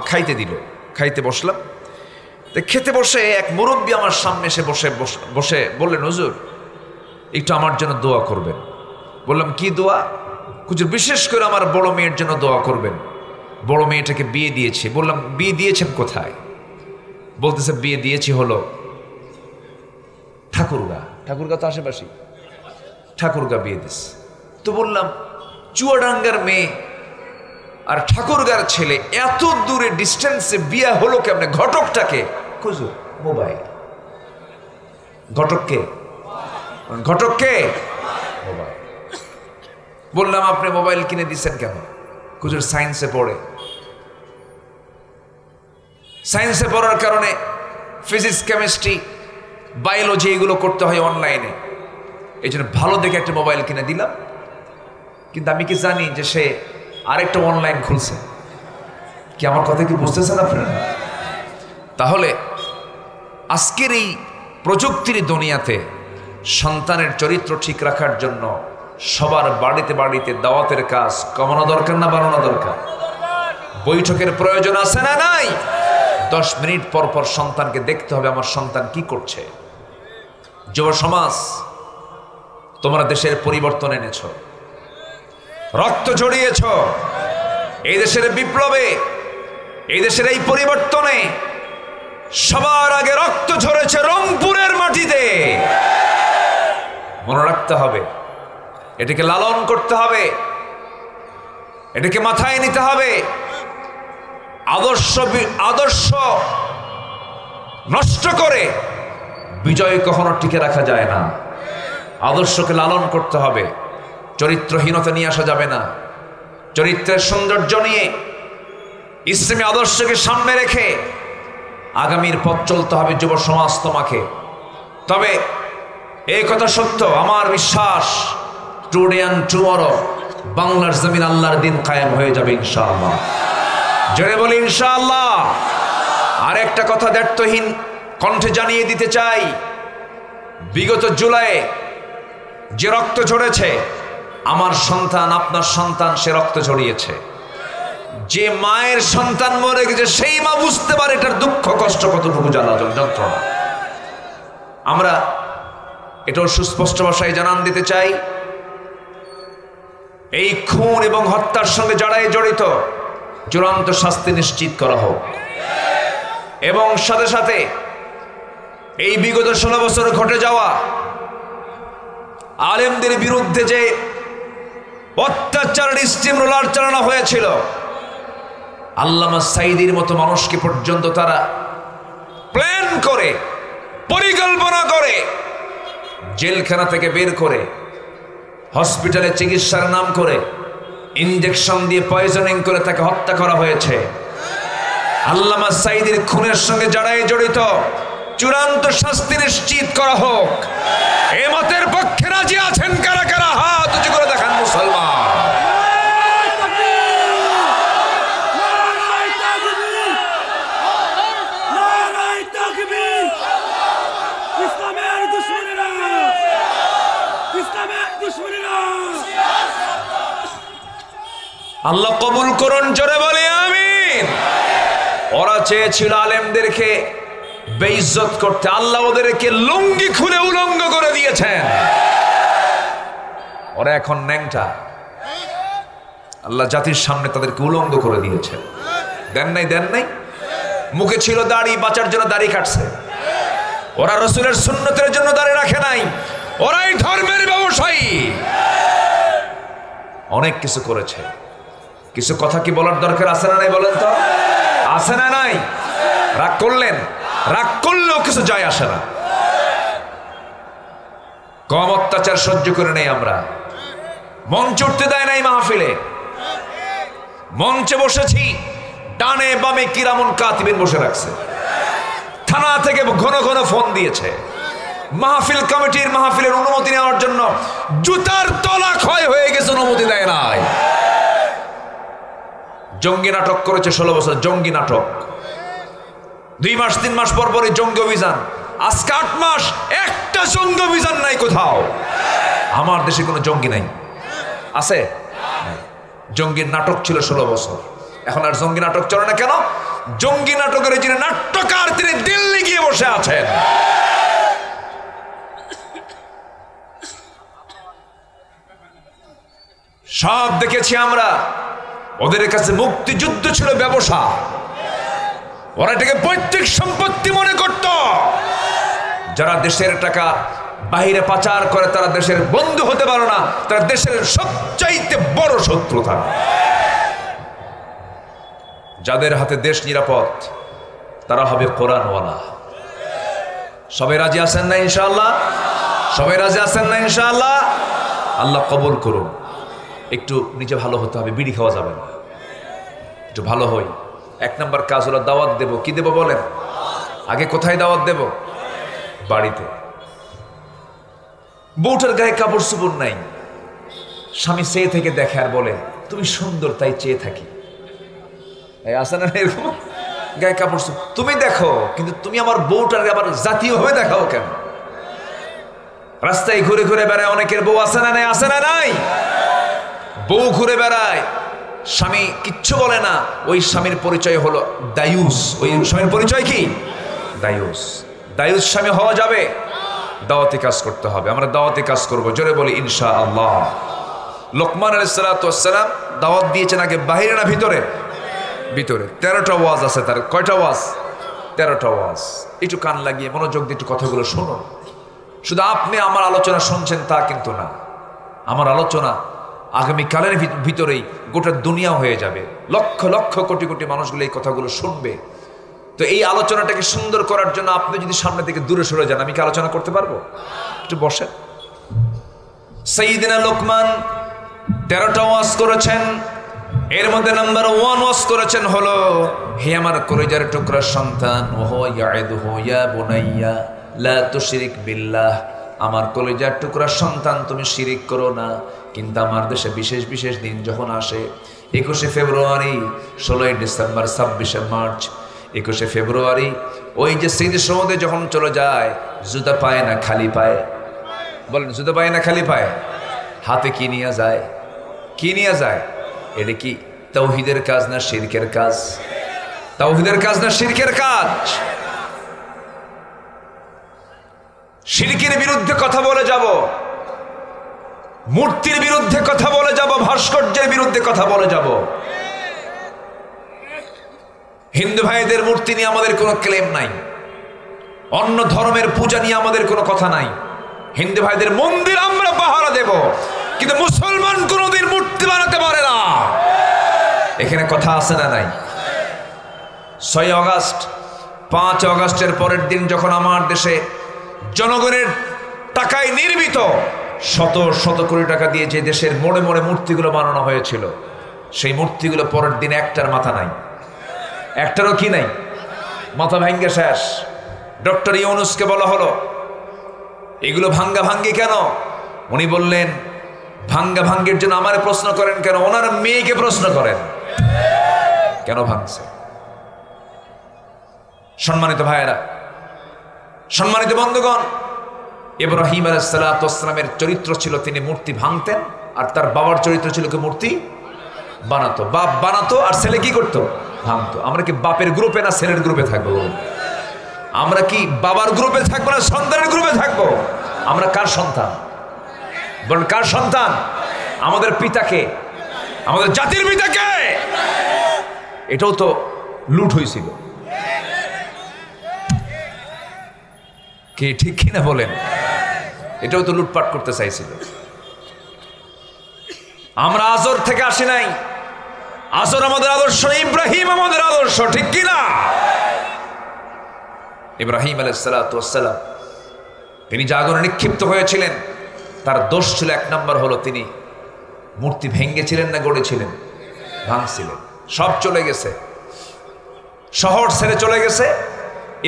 খাইতে দিল, খাইতে বসলাম। তো খেতে বসে এক মুরব্বী আমার সামনে এসে বসে বললেন, হুজুর একটু আমার জন্য দোয়া করবেন। বললাম, কি দোয়া? হুজুর বিশেষ করে আমার বড় মেয়ের জন্য দোয়া করবেন, বড় মেয়েটাকে বিয়ে দিয়েছে। বললাম, বিয়ে দিয়েছেন কোথায়? বলতেছে, বিয়ে দিয়েছি হলো ঠাকুরগা তো আশেপাশে, ঠাকুরগা বিয়ে দিস। তো বললাম চুয়াডাঙ্গার মেয়ে আর ঠাকুরগার ছেলে এত দূরে ডিস্টেন্সে বিয়ে হলো কেমনে? ঘটকটাকে খুঁজো, মোবাইল। ঘটককে মোবাইল। বললাম আপনি মোবাইল কিনে দিচ্ছেন কেন? খুঁজুর সায়েন্সে পড়ে, সায়েন্সে পড়ার কারণে ফিজিক্স, কেমিস্ট্রি, বায়োলজি এগুলো করতে হয় অনলাইনে, এই জন্য ভালো দেখে একটা মোবাইল কিনে দিলাম। কিন্তু আমি কি জানি যে সে আরেকটা অনলাইন খুলছে? কি আমার কথা কি বুঝতেছেন আপনারা? তাহলে আজকের এই প্রযুক্তির দুনিয়াতে সন্তানের চরিত্র ঠিক রাখার জন্য সবার বাড়িতে বাড়িতে দাওয়াতের কাজ কমানো দরকার না বাড়ানো দরকার? বৈঠকের প্রয়োজন আছে না নাই? 10 মিনিট পর পর সন্তানকে দেখতে হবে আমার সন্তান কি করছে। যুব সমাজ, তোমরা দেশের পরিবর্তন এনেছ, রক্ত ঝরিয়েছ এই দেশের বিপ্লবে, এই দেশের এই পরিবর্তনে সবার আগে রক্ত ঝরেছে রংপুরের মাটিতে। মনে রাখতে হবে, এটাকে লালন করতে হবে, এটাকে মাথায় নিতে হবে। আদর্শ নষ্ট করে বিজয় কখনো টিকে রাখা যায় না। আদর্শকে লালন করতে হবে, চরিত্রহীনতা নিয়ে আসা যাবে না। চরিত্রের সৌন্দর্য নিয়ে ইসলামী আদর্শকে সামনে রেখে আগামীর পথ চলতে হবে যুব সমাজ তোমাকে। তবে এই কথা সত্য, আমার বিশ্বাস টুডে অ্যান্ড টুমরো বাংলার জমিন আল্লাহর দিন কায়েম হয়ে যাবে ইনশাআল্লাহ। জোরে বলি ইনশাআল্লাহ। আর একটা কথা দ্ব্যর্থহীন কণ্ঠে জানিয়ে দিতে চাই, বিগত জুলাইয়ে যে রক্ত ঝরেছে, আমার সন্তান, আপনার সন্তান সে রক্ত ঝরিয়েছে। যে মায়ের সন্তান মরে গেছে সেই মা বুঝতে পারে এটার দুঃখ কষ্ট কতটুকু জ্বালা যন্ত্রণা। আমরা এটাও সুস্পষ্ট ভাষায় জানান দিতে চাই, এই খুন এবং হত্যার সঙ্গে যারাই জড়িত চূড়ান্ত শাস্তি নিশ্চিত করা হোক। এবং সাথে সাথে এই বিগত 16 বছর ঘটে যাওয়া আলেমদের বিরুদ্ধে যে অত্যাচারের স্টিম রোলার চালানো হয়েছিল, আল্লামা সাইদির মতো মানুষকে পর্যন্ত তারা প্ল্যান করে পরিকল্পনা করে জেলখানা থেকে বের করে হসপিটালে চিকিৎসার নাম করে ইনজেকশন দিয়ে পয়জনিং করে তাকে হত্যা করা হয়েছে। আল্লামা সাইদির খুনের সঙ্গে যারাই জড়িত চূড়ান্ত শাস্তি নিশ্চিত করা হোক। এ মতের পক্ষে রাজি আছেন কারা কারা? হাত উঁচু করে দেখান মুসলমান। আল্লাহ কবুল করুন, জোরে বলি আমিন। ওরা চেয়েছিল আলেমদেরকে বেইজ্জত করতে, আল্লাহ ওদেরকে লুঙ্গি খুলে উলঙ্গ করে দিয়েছেন। ওরা এখন ন্যাংটা, আল্লাহ জাতির সামনে তাদেরকে উলঙ্গ করে দিয়েছেন। দেন নাই মুখে ছিল দাড়ি, বাঁচার জন্য দাড়ি কাটছে। ওরা রাসূলের সুন্নতের জন্য দাড়ি রাখে নাই, ওরাই ধর্মের ব্যবসায়ী। অনেক কিছু করেছে, কিছু কথা কি বলার দরকার আছে না নাই? বলেন তো, আছে না নাই? রাগ করলেন, রাগ করলেও কিছু যায় আসে না। কম অত্যাচার সহ্য করে নেই আমরা। মঞ্চ উঠতে দেয় নাই মাহফিলে, মঞ্চে বসেছি, ডানে বামে কিরামুন কাতিবিন বসে রাখছে। থানা থেকে ঘন ঘন ফোন দিয়েছে, মাহফিল কমিটির মাহফিলের অনুমতি নেওয়ার জন্য জুতার তলা ক্ষয় হয়ে গেছে, অনুমতি দেয় নাই। জঙ্গি নাটক করেছে 16 বছর, জঙ্গি নাটক। 2 মাস 3 মাস পর পরে জঙ্গি অভিযান। আজকে 8 মাস একটা জঙ্গি অভিযান নাই কোথাও। আমার দেশে কোনো জঙ্গি নাই, আছে? জঙ্গির নাটক ছিল 16 বছর, এখন আর জঙ্গি নাটক চলে না কেন? জঙ্গি নাটকের যিনি নাট্যকার তিনি দিল্লি গিয়ে বসে আছেন। সব দেখেছি আমরা। ওদের কাছে মুক্তিযুদ্ধ ছিল ব্যবসা, ওরা এটাকে পৈতৃক সম্পত্তি মনে করত। যারা দেশের টাকা বাহিরে পাচার করে তারা দেশের বন্ধু হতে পারে না, তারা দেশের সবচাইতে বড় শত্রু থাকে। যাদের হাতে দেশ নিরাপদ তারা হবে কোরআনওয়ালা। সবাই রাজি আছেন না ইনশাআল্লাহ? সবাই রাজি আছেন না ইনশাআল্লাহ? আল্লাহ কবুল করুন। একটু নিজে ভালো হতে হবে, বিড়ি খাওয়া যাবে না, একটু ভালো হই। 1 নম্বর কাজ হলো দাওয়াত দেব। কি দেব বলেন? আগে কোথায় দাওয়াত দেব? বাড়িতে। বউটার গায়ে কাপড় চোপড় নাই, স্বামী চেয়ে থেকে দেখে আর বলে তুমি সুন্দর তাই চেয়ে থাকি। আসে না এরকম? গায়ে কাপড় চোপড় তুমি দেখো, কিন্তু তুমি আমার বউটার আবার জাতীয় ভাবে দেখাও কেন? রাস্তায় ঘুরে ঘুরে বেড়ায় অনেকের বউ, আছে না নাই? আছে না নাই? বউ ঘুরে বেড়ায়, স্বামী কিচ্ছু বলে না, ওই স্বামীর পরিচয় হলো দায়ুস। ওই স্বামীর পরিচয় কি? দায়ুস। দায়ুস স্বামী হওয়া যাবে? দাওয়াতি কাজ করতে হবে। আমরা দাওয়াতি কাজ করব, জোরে বলি ইনশাআল্লাহ। লোকমান আলাইহিস সালাতু ওয়াস সালাম দাওয়াত দিয়েছেন আগে বাহিরে না ভিতরে? ভিতরে। 13টা ওয়াজ আছে তার। কয়টা ওয়াজ? 13টা ওয়াজ। একটু কান লাগিয়ে মনোযোগ দিয়ে একটু কথাগুলো শোনো। শুধু আপনি আমার আলোচনা শুনছেন তা কিন্তু না, আমার আলোচনা আগামীকালের ভিতরেই গোটা দুনিয়া হয়ে যাবে। লক্ষ লক্ষ কোটি কোটি মানুষগুলো এই কথাগুলো শুনবে। তো এই আলোচনাটাকে সুন্দর করার জন্য আপনি যদি সামনে থেকে দূরে সরে যান, আমি কি আলোচনা করতে পারবো? একটু বসেন। সাইয়্যিদিনা লোকমান 13টা ওয়াজ করেছেন। এর মধ্যে নাম্বার 1 ওয়াজ করেছেন হলো, হে আমার কলিজার টুকরা সন্তান, ওহ ইয়াইদুহু ইয়া বুনাইয়া লা তুশরিক বিল্লাহ, আমার কলিজার টুকরা সন্তান তুমি শিরিক করো না। কিন্তু আমার দেশে বিশেষ বিশেষ দিন যখন আসে, 21শে ফেব্রুয়ারি, 16ই ডিসেম্বর, 26শে মার্চ, 21শে ফেব্রুয়ারি, ওই যে স্মৃতি সৌধে যখন চলে যায়, জুতা পায় না খালি পায়। বলেন, জুতা পায় না খালি পায়? হাতে কি নিয়ে যায়? কি নিয়ে যায়? এটা কি তাওহীদের কাজ না শিরকের কাজ? তাওহীদের কাজ না শিরকের কাজ? শিরকের বিরুদ্ধে কথা বলে যাব, মূর্তির বিরুদ্ধে কথা বলে যাব, ভাস্কর্যের বিরুদ্ধে কথা বলে যাব। হিন্দু ভাইদের মূর্তি নিয়ে আমাদের কোনো ক্লেম নাই, অন্য ধর্মের পূজা নিয়ে আমাদের কোনো কথা নাই। হিন্দু ভাইদের মন্দির আমরা পাহারা দেব, কিন্তু মুসলমান কোনোদিন মূর্তি বানাতে পারে না। এখানে কথা আছে না নাই? 6 আগস্ট, 5 আগস্টের পরের দিন যখন আমার দেশে জনগণের টাকায় নির্মিত শত শত কোটি টাকা দিয়ে যে দেশের মোড়ে মোড়ে মূর্তিগুলো বানানো হয়েছিল, সেই মূর্তিগুলো পরের দিন একটার মাথা নাই, একটারও কি নাই, মাথা ভাঙ্গে শেষ। ডক্টর ইউনূসকে বলা হলো এগুলো ভাঙ্গা ভাঙ্গি কেন? উনি বললেন ভাঙ্গা ভাঙ্গের জন্য আমারে প্রশ্ন করেন কেন? ওনার মেয়েকে প্রশ্ন করেন কেন ভাঙছে। সম্মানিত ভাইয়েরা, সম্মানিত বন্ধুগণ, ইব্রাহিম আলাইহিস সালাতু ওয়াস সালামের চরিত্র ছিল তিনি মূর্তি ভাঙতেন, আর তার বাবার চরিত্র ছিল কি মূর্তি বানাতো। বাপ বানাতো আর ছেলে কি করতো? ভাঙতো। আমরা কি বাপের গ্রুপে না ছেলের গ্রুপে থাকবো? আমরা কি বাবার গ্রুপে থাকবো না সন্তানের গ্রুপে থাকবো? আমরা কার সন্তান? বলেন, কার সন্তান? আমাদের পিতাকে, আমাদের জাতির পিতাকে। এটাও তো লুট হয়েছিল, কি ঠিক কিনা বলেন? এটাও তো লুটপাট করতে চাইছিল। আমরা আজর থেকে আসি নাই, আজর আমাদের আদর্শ, ইব্রাহিম আমাদের আদর্শ, ঠিক কিনা? ইব্রাহিম আলাইহিস সালাতু ওয়াস সালাম তিনি যে আগুনে নিক্ষিপ্ত হয়েছিলেন, তার দোষ ছিল 1 নম্বর হলো তিনি মূর্তি ভেঙ্গেছিলেন না গড়েছিলেন? ভাঙছিলেন। সব চলে গেছে, শহর ছেড়ে চলে গেছে।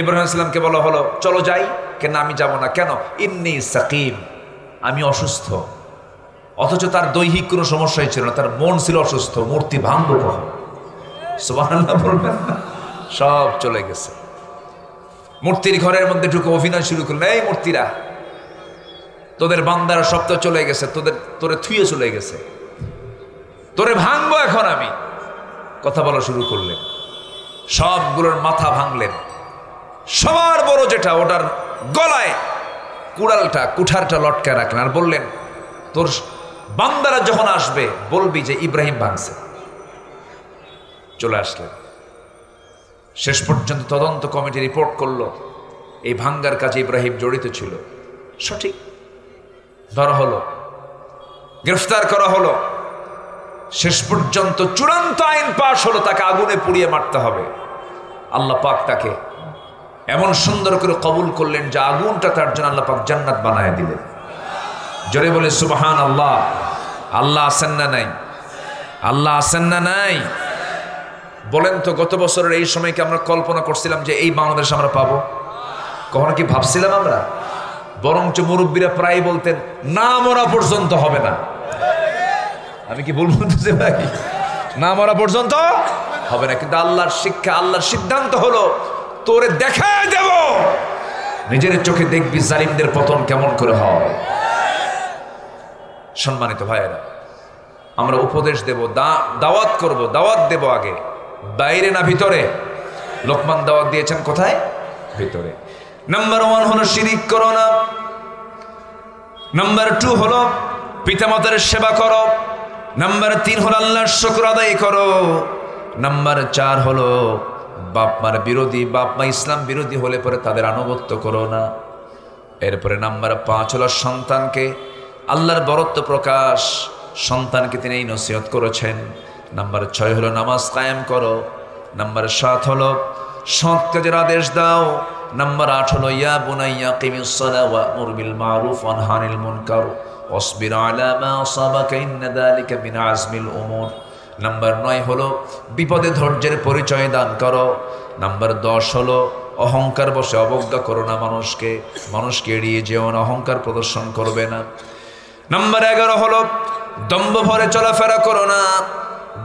ইব্রাহিম ইসলামকে বলা হলো চলো যাই। কেন? আমি যাব না। কেন? ইন্নী সাকিম, আমি অসুস্থ। অথচ তার দৈহিক কোনো সমস্যাই ছিল না, তার মন ছিল অসুস্থ। মূর্তি ভাঙবো কখন? সুবহানাল্লাহ বলবেন না? সব চলে গেছে। মূর্তির ঘরের মধ্যে ঢুকে অভিনয় শুরু করলেন, এই মূর্তিরা, তোদের বান্দারা সব তো চলে গেছে, তোরে থুয়ে চলে গেছে, তোরে ভাঙবো এখন আমি। কথা বলা শুরু করলেন, সবগুলোর মাথা ভাঙলেন। সবার বড় যেটা, ওটার গলায় কুঠারটা লটকায় রাখলেন আর বললেন, তোর বান্দারা যখন আসবে বলবি যে ইব্রাহিম ভাঙছে। চলে আসলেন। শেষ পর্যন্ত তদন্ত কমিটি রিপোর্ট করলো এই ভাঙ্গার কাজে ইব্রাহিম জড়িত ছিল। সঠিক ধরা হলো, গ্রেফতার করা হলো, শেষ পর্যন্ত চূড়ান্ত আইন পাশ হলো, তাকে আগুনে পুড়িয়ে মারতে হবে। আল্লাহ পাক তাকে এমন সুন্দর করে কবুল করলেন যে আগুনটা তার জন্য আল্লাহ পাক জান্নাত বানায় দিলেন। জোরে বলে সুবহান আল্লাহ। আল্লাহ আছেন না নাই? আল্লাহ আছেন না নাই? বলেন তো, গত বছরের এই সময়কে আমরা কল্পনা করছিলাম যে এই বাংলাদেশ আমরা পাবো? কখনো কি ভাবছিলাম আমরা? বরঞ্চ মুরব্বীরা প্রায় বলতেন না মরা পর্যন্ত হবে না। আমি কি বলবো যে ভাই না মরা পর্যন্ত হবে না? কিন্তু আল্লাহর শিক্ষা, আল্লাহর সিদ্ধান্ত হলো তোরে দেখায় দেব, নিজের চোখে দেখবি জালিমদের পতন কেমন করে হয়। সম্মানিত ভাইয়েরা, আমরা উপদেশ দেব, দাওয়াত করব, দাওয়াত দেব আগে, বাইরে না ভিতরে? লোকমান দাওয়াত দিয়েছেন কোথায়? ভিতরে। নাম্বার 1 হলো শিরিক করো না। নাম্বার 2 হলো পিতামাতার সেবা করো। নাম্বার 3 হলো আল্লাহর শুকর আদায় করো। নাম্বার 4 হলো বাপ মার বিরোধী, বাপ মা ইসলাম বিরোধী হলে পরে তাদের আনুগত্য করো না। এরপরে নাম্বার 5 হলো সন্তানকে আল্লাহর বরত্ব প্রকাশ, সন্তানকে তিনি এই নসিহত করেছেন। নাম্বার 6 হলো নামাজ কায়েম করো। নাম্বার 7 হলো সৎ কাজের আদেশ দাও। নাম্বার 8 হলো ইয়া বুনাইয়া কিমিস সালাহ ওয়া'মুর বিল মারুফ ওয়ানহা আনিল মুনকার ওয়াসবির আলা মা আসাবাকা ইন্না যালিকা মিন আজমিল উমুর। নাম্বার 9 হলো বিপদে ধৈর্যের পরিচয় দান করো। নাম্বার 10 হলো অহংকার বসে অবজ্ঞা করো না মানুষকে এড়িয়ে যেও না, অহংকার প্রদর্শন করবে না। নাম্বার 11 হলো দম্ভ ভরে চলাফেরা করো না।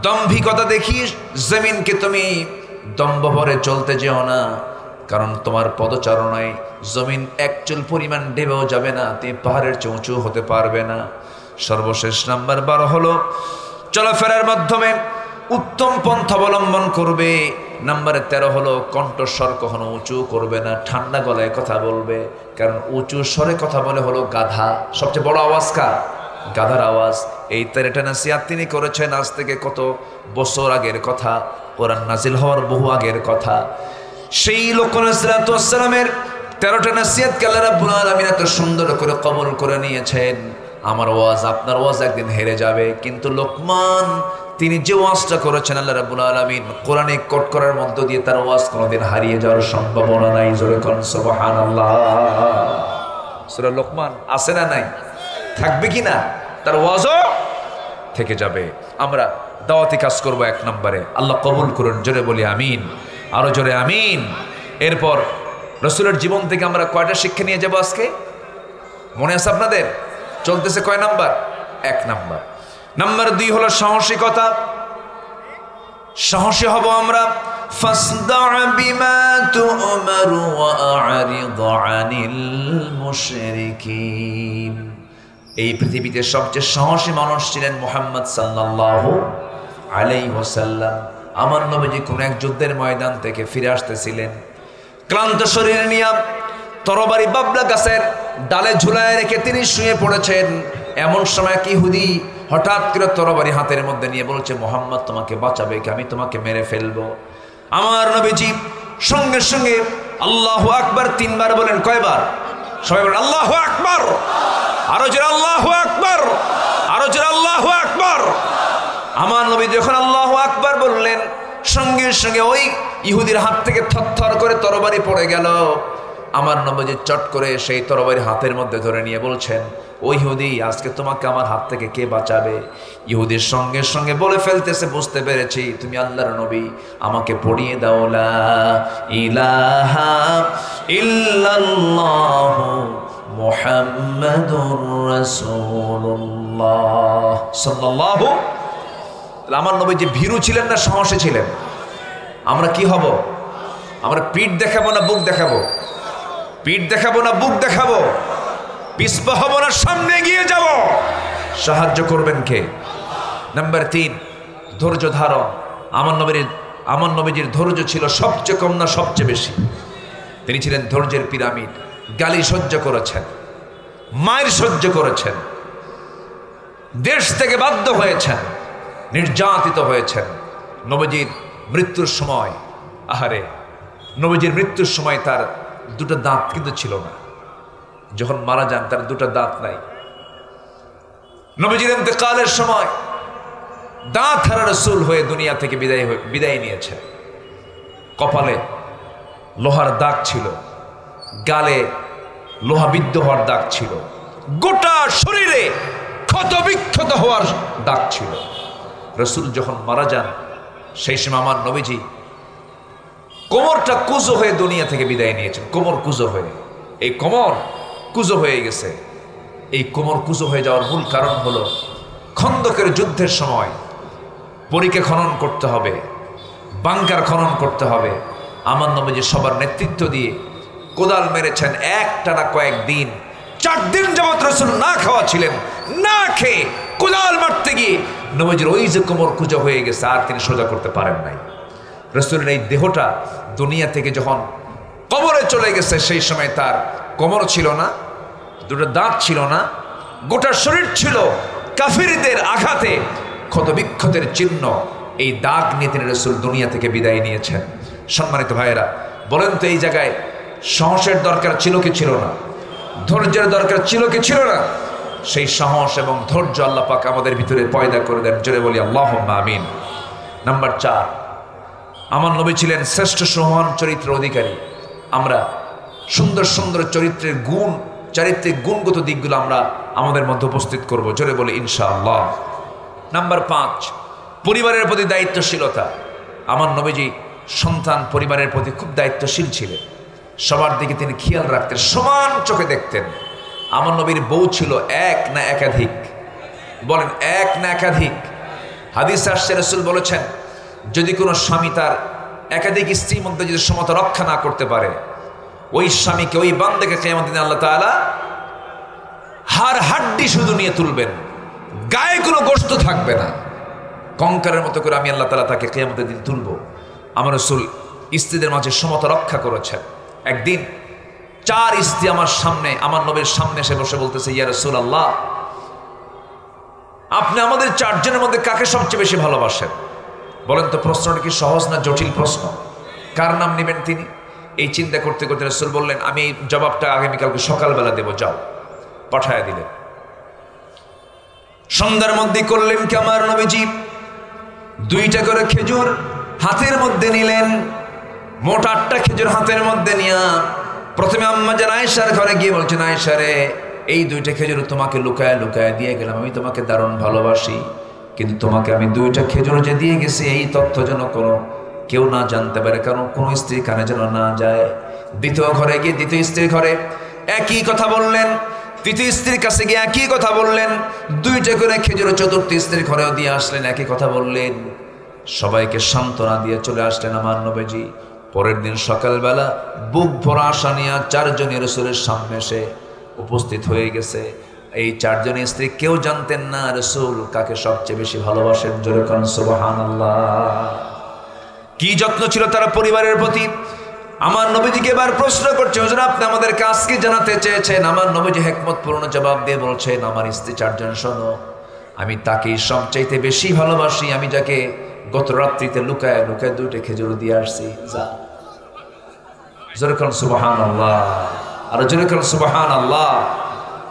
দম্ভিকতা দেখিয়ে জমিনকে তুমি দম্ভ ভরে চলতে যেও না, কারণ তোমার পদচারণায় জমিন এক চুল পরিমাণ ডেবেও যাবে না, তুমি পাহাড়ের চেয়ে উঁচু হতে পারবে না। সর্বশেষ নাম্বার 12 হলো চলাফেরার মাধ্যমে উত্তম পন্থা অবলম্বন করবে। নাম্বারে 13 হলো কণ্ঠস্বর কখনো উঁচু করবে না, ঠান্ডা গলায় কথা বলবে, কারণ উঁচু স্বরে কথা বলে হলো গাধা। সবচেয়ে বড় আওয়াজ কার? গাধার আওয়াজ। এই 13টা নসিহত তিনি করেছেন আজ থেকে কত বছর আগের কথা, কোরআন নাজিল হওয়ার বহু আগের কথা। সেই লোকমান সাল্লাল্লাহু আলাইহি ওয়াসাল্লামের 13টা নসিহতকে আল্লাহ রাব্বুল আলামিন এত সুন্দর করে কবুল করে নিয়েছেন। আমার ওয়াজ, আপনার ওয়াজ একদিন হেরে যাবে, কিন্তু লোকমান তিনি যে ওয়াজটা করেছেন আল্লাহ রাব্বুল আলামিন কোরআনে কোট করার মধ্য দিয়ে তার ওয়াজ কোনোদিন হারিয়ে যাওয়ার সম্ভাবনা নাই। জোরে কোন সুবহানাল্লাহ। সূরা লোকমান আছে না নাই? থাকবে কি না? তার ওয়াজও থেকে যাবে। আমরা দাওয়াতি কাজ করব 1 নম্বরে। আল্লাহ কবুল করুন। জোরে বলি আমিন, আরো জোরে আমিন। এরপর রাসূলের জীবন থেকে আমরা কয়টা শিক্ষা নিয়ে যাব আজকে? মনে আছে আপনাদের? চলতেছে কয় নাম্বার? 1 নাম্বার। নাম্বার 2 হলো সাহসিকতা। সাহসী হব আমরা। ফাসদা' বিমা তু'মার ওয়া আ'রিদ আনিল মুশরিকিন। এই পৃথিবীতে সবচেয়ে সাহসী মানুষ ছিলেন মুহাম্মদ সাল্লাল্লাহু আলাইহি ওয়াসাল্লাম। আমার নবীজি কোন এক যুদ্ধের ময়দান থেকে ফিরে আসতেছিলেন, ক্লান্ত শরীর নিয়ে তরবারি বাবলা গাছের ডালে ঝুলায় রেখে তিনি শুয়ে পড়েছেন। এমন সময় এক ইহুদি হঠাৎ করে তরবারি হাতের মধ্যে নিয়ে বলছে, মুহাম্মদ তোমাকে বাঁচাবে কি? আমি তোমাকে মেরে ফেলবো। আমার নবীজি সঙ্গে সঙ্গে আল্লাহু আকবার 3 বার বলেন। কয়বার? সবাই বলেন আল্লাহু আকবার। আরো জোরে আল্লাহু আকবার, আরো জোরে আল্লাহু আকবার। আমার নবী যখন আল্লাহু আকবার বললেন, সঙ্গে সঙ্গে ওই ইহুদির হাত থেকে থরথর করে তরবারি পড়ে গেল। আমার নবীজি চট করে সেই তরবারি হাতের মধ্যে ধরে নিয়ে বলছেন, ওই ইহুদি, আজকে তোমাকে আমার হাত থেকে কে বাঁচাবে? ইহুদির সঙ্গে সঙ্গে বলে ফেলতেছে, বুঝতে পেরেছি তুমি আল্লাহর নবী, আমাকে পড়িয়ে দাও লা ইলাহা ইল্লাল্লাহু মুহাম্মাদুর রাসূলুল্লাহ সাল্লাল্লাহু। আমার নবী যে ভীরু ছিলেন না সাহসী ছিলেন। আমরা কি হব? আমরা পিঠ দেখাবো না বুক দেখাবো? পিঠ দেখাবো না বুক দেখাবো? পিছপা হব না সামনে গিয়ে যাব? সাহায্য করবেন কে? নাম্বার 3 ধৈর্য ধারণ। আমার নবীজির ধৈর্য ছিল সবচেয়ে কম না সবচেয়ে বেশি? তিনি ছিলেন ধৈর্যের পিরামিড। গালি সহ্য করেছেন, মায়ের সহ্য করেছেন, দেশ থেকে বাধ্য হয়েছেন, নির্যাতিত হয়েছেন। নবীজির মৃত্যুর সময়, আহারে, নবীজির মৃত্যুর সময় তার 2টা দাঁত কিন্তু ছিল না। যখন মারা যান তার 2টা দাঁত নাই। নবীজির ইন্তেকালের সময় দাঁত হারা রাসূল হয়ে দুনিয়া থেকে বিদায় নিয়েছেন। কপালে লোহার দাগ ছিল, গালে লোহাবিদ্ধ হওয়ার দাগ ছিল, গোটা শরীরে ক্ষত বিক্ষত হওয়ার দাগ ছিল। রাসূল যখন মারা যান সেই সময় আমার নবীজি কোমরটা কুজো হয়ে দুনিয়া থেকে বিদায় নিয়েছেন। কোমর কুজো হয়ে, এই কোমর কুজো হয়ে গেছে। এই কোমর কুজো হয়ে যাওয়ার মূল কারণ হলো খন্দকের যুদ্ধের সময় পরিখা খনন করতে হবে, বাংকার খনন করতে হবে। আমার নবীজি সবার নেতৃত্ব দিয়ে কোদাল মেরেছেন একটানা কয়েকদিন। 4 দিন যাবত রাসূল না খাওয়া ছিলেন, না খেয়ে কোদাল মারতে গিয়ে নবীজির ওই যে কোমর কুজো হয়ে গেছে আর তিনি সোজা করতে পারেন নাই। রাসূলের এই দেহটা দুনিয়া থেকে যখন কবরে চলে গেছে সেই সময় তার কোমর ছিল না, দুটো দাঁত ছিল না, গোটা শরীর ছিল কাফিরদের আঘাতে ক্ষত বিক্ষতের চিহ্ন। এই দাগ নিয়ে তিনি রাসূল দুনিয়া থেকে বিদায় নিয়েছেন। সম্মানিত ভাইয়েরা, বলেন তো এই জায়গায় সাহসের দরকার ছিল কি ছিল না? ধৈর্যের দরকার ছিল কি ছিল না? সেই সাহস এবং ধৈর্য আল্লাহ পাক আমাদের ভিতরে পয়দা করে দেন। জোরে বলি আল্লাহুম্মা আমিন। নাম্বার 4, আমার নবী ছিলেন শ্রেষ্ঠ সুমহান চরিত্র অধিকারী। আমরা সুন্দর সুন্দর চরিত্রের গুণ, চারিত্রিক গুণগত দিকগুলো আমরা আমাদের মধ্যে উপস্থিত করব। জোরে বলি ইনশাআল্লাহ। নাম্বার 5, পরিবারের প্রতি দায়িত্বশীলতা। আমার নবীজি সন্তান পরিবারের প্রতি খুব দায়িত্বশীল ছিলেন। সবার দিকে তিনি খেয়াল রাখতেন, সমান চোখে দেখতেন। আমার নবীর বউ ছিল এক না একাধিক? বলেন এক না একাধিক? হাদিস আসছে রাসূল বলেছেন, যদি কোনো স্বামী তার একাধিক স্ত্রীর মধ্যে যদি সমতা রক্ষা না করতে পারে, ওই স্বামীকে, ওই বান্দাকে কিয়ামতের দিনে আল্লাহ তাআলা হাড় হাড্ডি শুধু নিয়ে তুলবেন, গায়ে কোনো গোশত থাকবে না। কঙ্কারের মতো করে আমি আল্লাহ তাআলা তাকে কিয়ামতের দিন তুলব। আমার রাসূল স্ত্রীদের মাঝে সমতা রক্ষা করেছেন। একদিন 4 স্ত্রী আমার সামনে, আমার নবীর সামনে এসে বসে বলতেছে, ইয়া রাসূলুল্লাহ, আপনি আমাদের 4 জনের মধ্যে কাকে সবচেয়ে বেশি ভালোবাসেন? বলেন তো প্রশ্নটা কি সহজ না জটিল প্রশ্ন? কার নাম নেবেন তিনি? এই চিন্তা করতে করতে রাসূল বললেন, আমি এই জবাবটা আগামীকালকে সকালবেলা দেব, যাও। পাঠায় দিলেন। সন্ধ্যার মধ্যে করলেন কি আমার নবীজি 2টা করে খেজুর হাতের মধ্যে নিলেন। মোট 8টা খেজুর হাতের মধ্যে নিয়া প্রথমে আম্মা জান আয়েশার ঘরে গিয়ে বলছেন, আয়েশা রে, এই 2টা খেজুর তোমাকে লুকায় লুকায় দিয়ে গেলাম। আমি তোমাকে দারুণ ভালোবাসি, কিন্তু তোমাকে আমি 2টা খেজুর যে দিয়ে গেছি এই তথ্য যেন কোনো কেউ না জানতে পারে, কারণ কোনো স্ত্রী কানে যেন না যায়। দ্বিতীয় ঘরে গিয়ে দ্বিতীয় স্ত্রীর ঘরে একই কথা বললেন, তৃতীয় স্ত্রীর কাছে গিয়ে একই কথা বললেন, 2টা করে খেজুর চতুর্থ স্ত্রীর ঘরেও দিয়ে আসলেন, একই কথা বললেন। সবাইকে সান্ত্বনা দিয়ে চলে আসলেন আমার নবীজি। পরের দিন সকালবেলা বুক ভরা আশা নিয়ে 4 জনের রাসূলের সামনে এসে উপস্থিত হয়ে গেছে। এই 4 জনের স্ত্রী কেউ জানতেন না রাসূল কাকে সবচেয়ে বেশি ভালোবাসেন। জোরে কোন সুবহানাল্লাহ। কি যত্ন ছিল তারা পরিবারের প্রতি। আমার নবীজিকে এবার প্রশ্ন করছে, হুজুর আপনি আমাদের কাজকে জানাতে চেয়েছেন। আমার নবীজি হিকমতপূর্ণ জবাব দিয়ে বলছেন, আমার স্ত্রী 4 জন শোনো, আমি তাকেই সবচাইতে বেশি ভালোবাসি, আমি যাকে গত রাত্রিতে লুকায় লুকায় 2টা খেজুর দিয়ে আসছি। যা, জোরে কোন সুবহানাল্লাহ, আর জোরে কোন সুবহানাল্লাহ।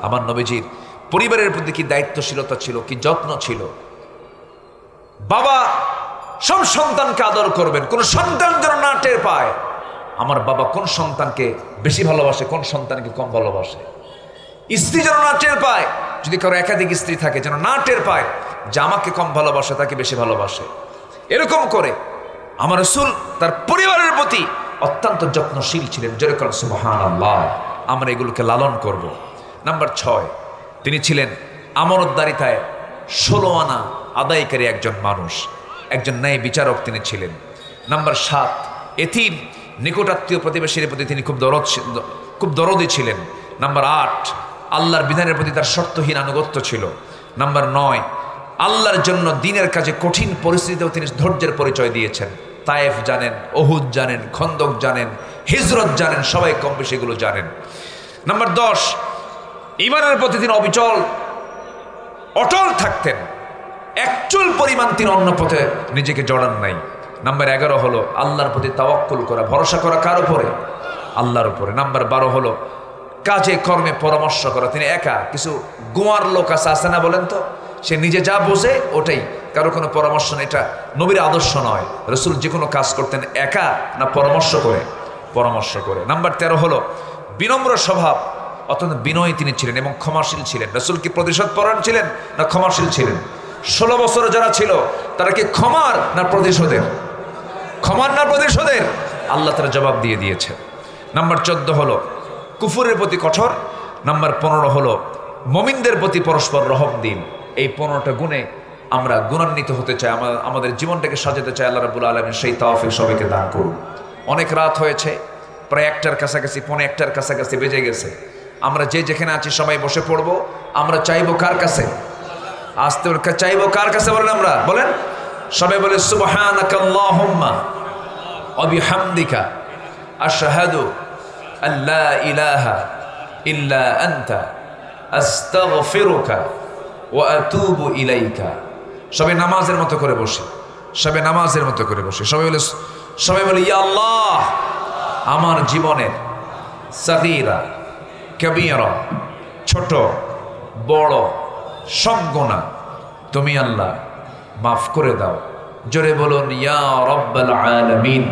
আমার নবীজির পরিবারের প্রতি কি দায়িত্বশীলতা ছিল, কি যত্ন ছিল। বাবা সব সন্তানকে আদর করবেন, কোন সন্তান যেন না টের পায় আমার বাবা কোন সন্তানকে বেশি ভালোবাসে, কোন সন্তানকে কম ভালোবাসে। স্ত্রী যেন না টের পায়, যদি কারো একাধিক স্ত্রী থাকে যেন না টের পায় যে আমাকে কম ভালোবাসে, তাকে বেশি ভালোবাসে। এরকম করে আমার রাসূল তার পরিবারের প্রতি অত্যন্ত যত্নশীল ছিলেন। জোরে কোন সুবহানাল্লাহ। আমরা এগুলোকে লালন করব। নাম্বার 6, তিনি ছিলেন আমানতদারিতায় 16 আনা আদায়কারী একজন মানুষ, একজন ন্যায় বিচারক তিনি ছিলেন। নাম্বার 7, এতিম নিকটাত্মীয় প্রতিবেশীর প্রতি তিনি খুব দরদি ছিলেন। নাম্বার 8, আল্লাহর বিধানের প্রতি তার শর্তহীন আনুগত্য ছিল। নাম্বার 9, আল্লাহর জন্য দিনের কাজে কঠিন পরিস্থিতিতেও তিনি ধৈর্যের পরিচয় দিয়েছেন। তায়েফ জানেন, ওহুদ জানেন, খন্দক জানেন, হিজরত জানেন, সবাই কম বেশি এগুলো জানেন। নাম্বার 10, ঈমানের প্রতি তিনি অটল থাকতেন, একচুল পরিমাণ তিনি অন্য পথে নিজেকে জড়ান নাই। নাম্বার 11 হলো আল্লাহর প্রতি তাওয়াক্কুল করা, ভরসা করা কার উপরে? আল্লাহর উপরে। নাম্বার 12 হলো কাজে কর্মে পরামর্শ করা। তিনি একা, কিছু গোয়ার লোক আছে না বলেন তো, সে নিজে যা বোঝে ওটাই, কারো কোনো পরামর্শ নেই। এটা নবীর আদর্শ নয়। রসুল যে কোনো কাজ করতেন একা না পরামর্শ করে? পরামর্শ করে। নাম্বার 13 হলো বিনম্র স্বভাব, অত্যন্ত বিনয়ী তিনি ছিলেন এবং ক্ষমাশীল ছিলেন। রসুল কি প্রতিশোধ পরায়ণ ছিলেন না ক্ষমাশীল ছিলেন? 16 বছরে যারা ছিল তারা কি ক্ষমার না প্রতিশোধের? ক্ষমার না প্রতিশোধের? আল্লাহ তারা জবাব দিয়ে দিয়েছে। নাম্বার 14 হলো কুফুরের প্রতি কঠোর। নাম্বার 15 হলো মুমিনদের প্রতি পরস্পর রহম দিন। এই 15টা গুণে আমরা গুণান্বিত হতে চাই, আমাদের জীবনটাকে সাজাতে চাই। আল্লাহ রাব্বুল আলামিন সেই তৌফিক সবাইকে দান করুন। অনেক রাত হয়েছে, প্রায় 1টার কাছাকাছি, 1:45 কাছাকাছি বেজে গেছে। আমরা যে যেখানে আছি সবাই বসে পড়বো। আমরা চাইবো কার কাছে? আসতে চাইবো কার কাছে বলেন? আমরা বলেন, সবাই বলে সুবহানাকাল্লাহুম্মা ওয়া বিহামদিকা আশহাদু আল্লা ইলাহা ইল্লা আনতা আস্তাগফিরুকা ওয়া আতুবু ইলাইকা। সবাই নামাজের মতো করে বসে, সবাই নামাজের মতো করে বসে সবাই বলে ইয়া আল্লাহ, আমার জীবনের সাগীরা কবীরা, ছোট বড় সব গুনাহ তুমি আল্লাহ মাফ করে দাও। জোরে বলুন ইয়া রাব্বাল আলামিন।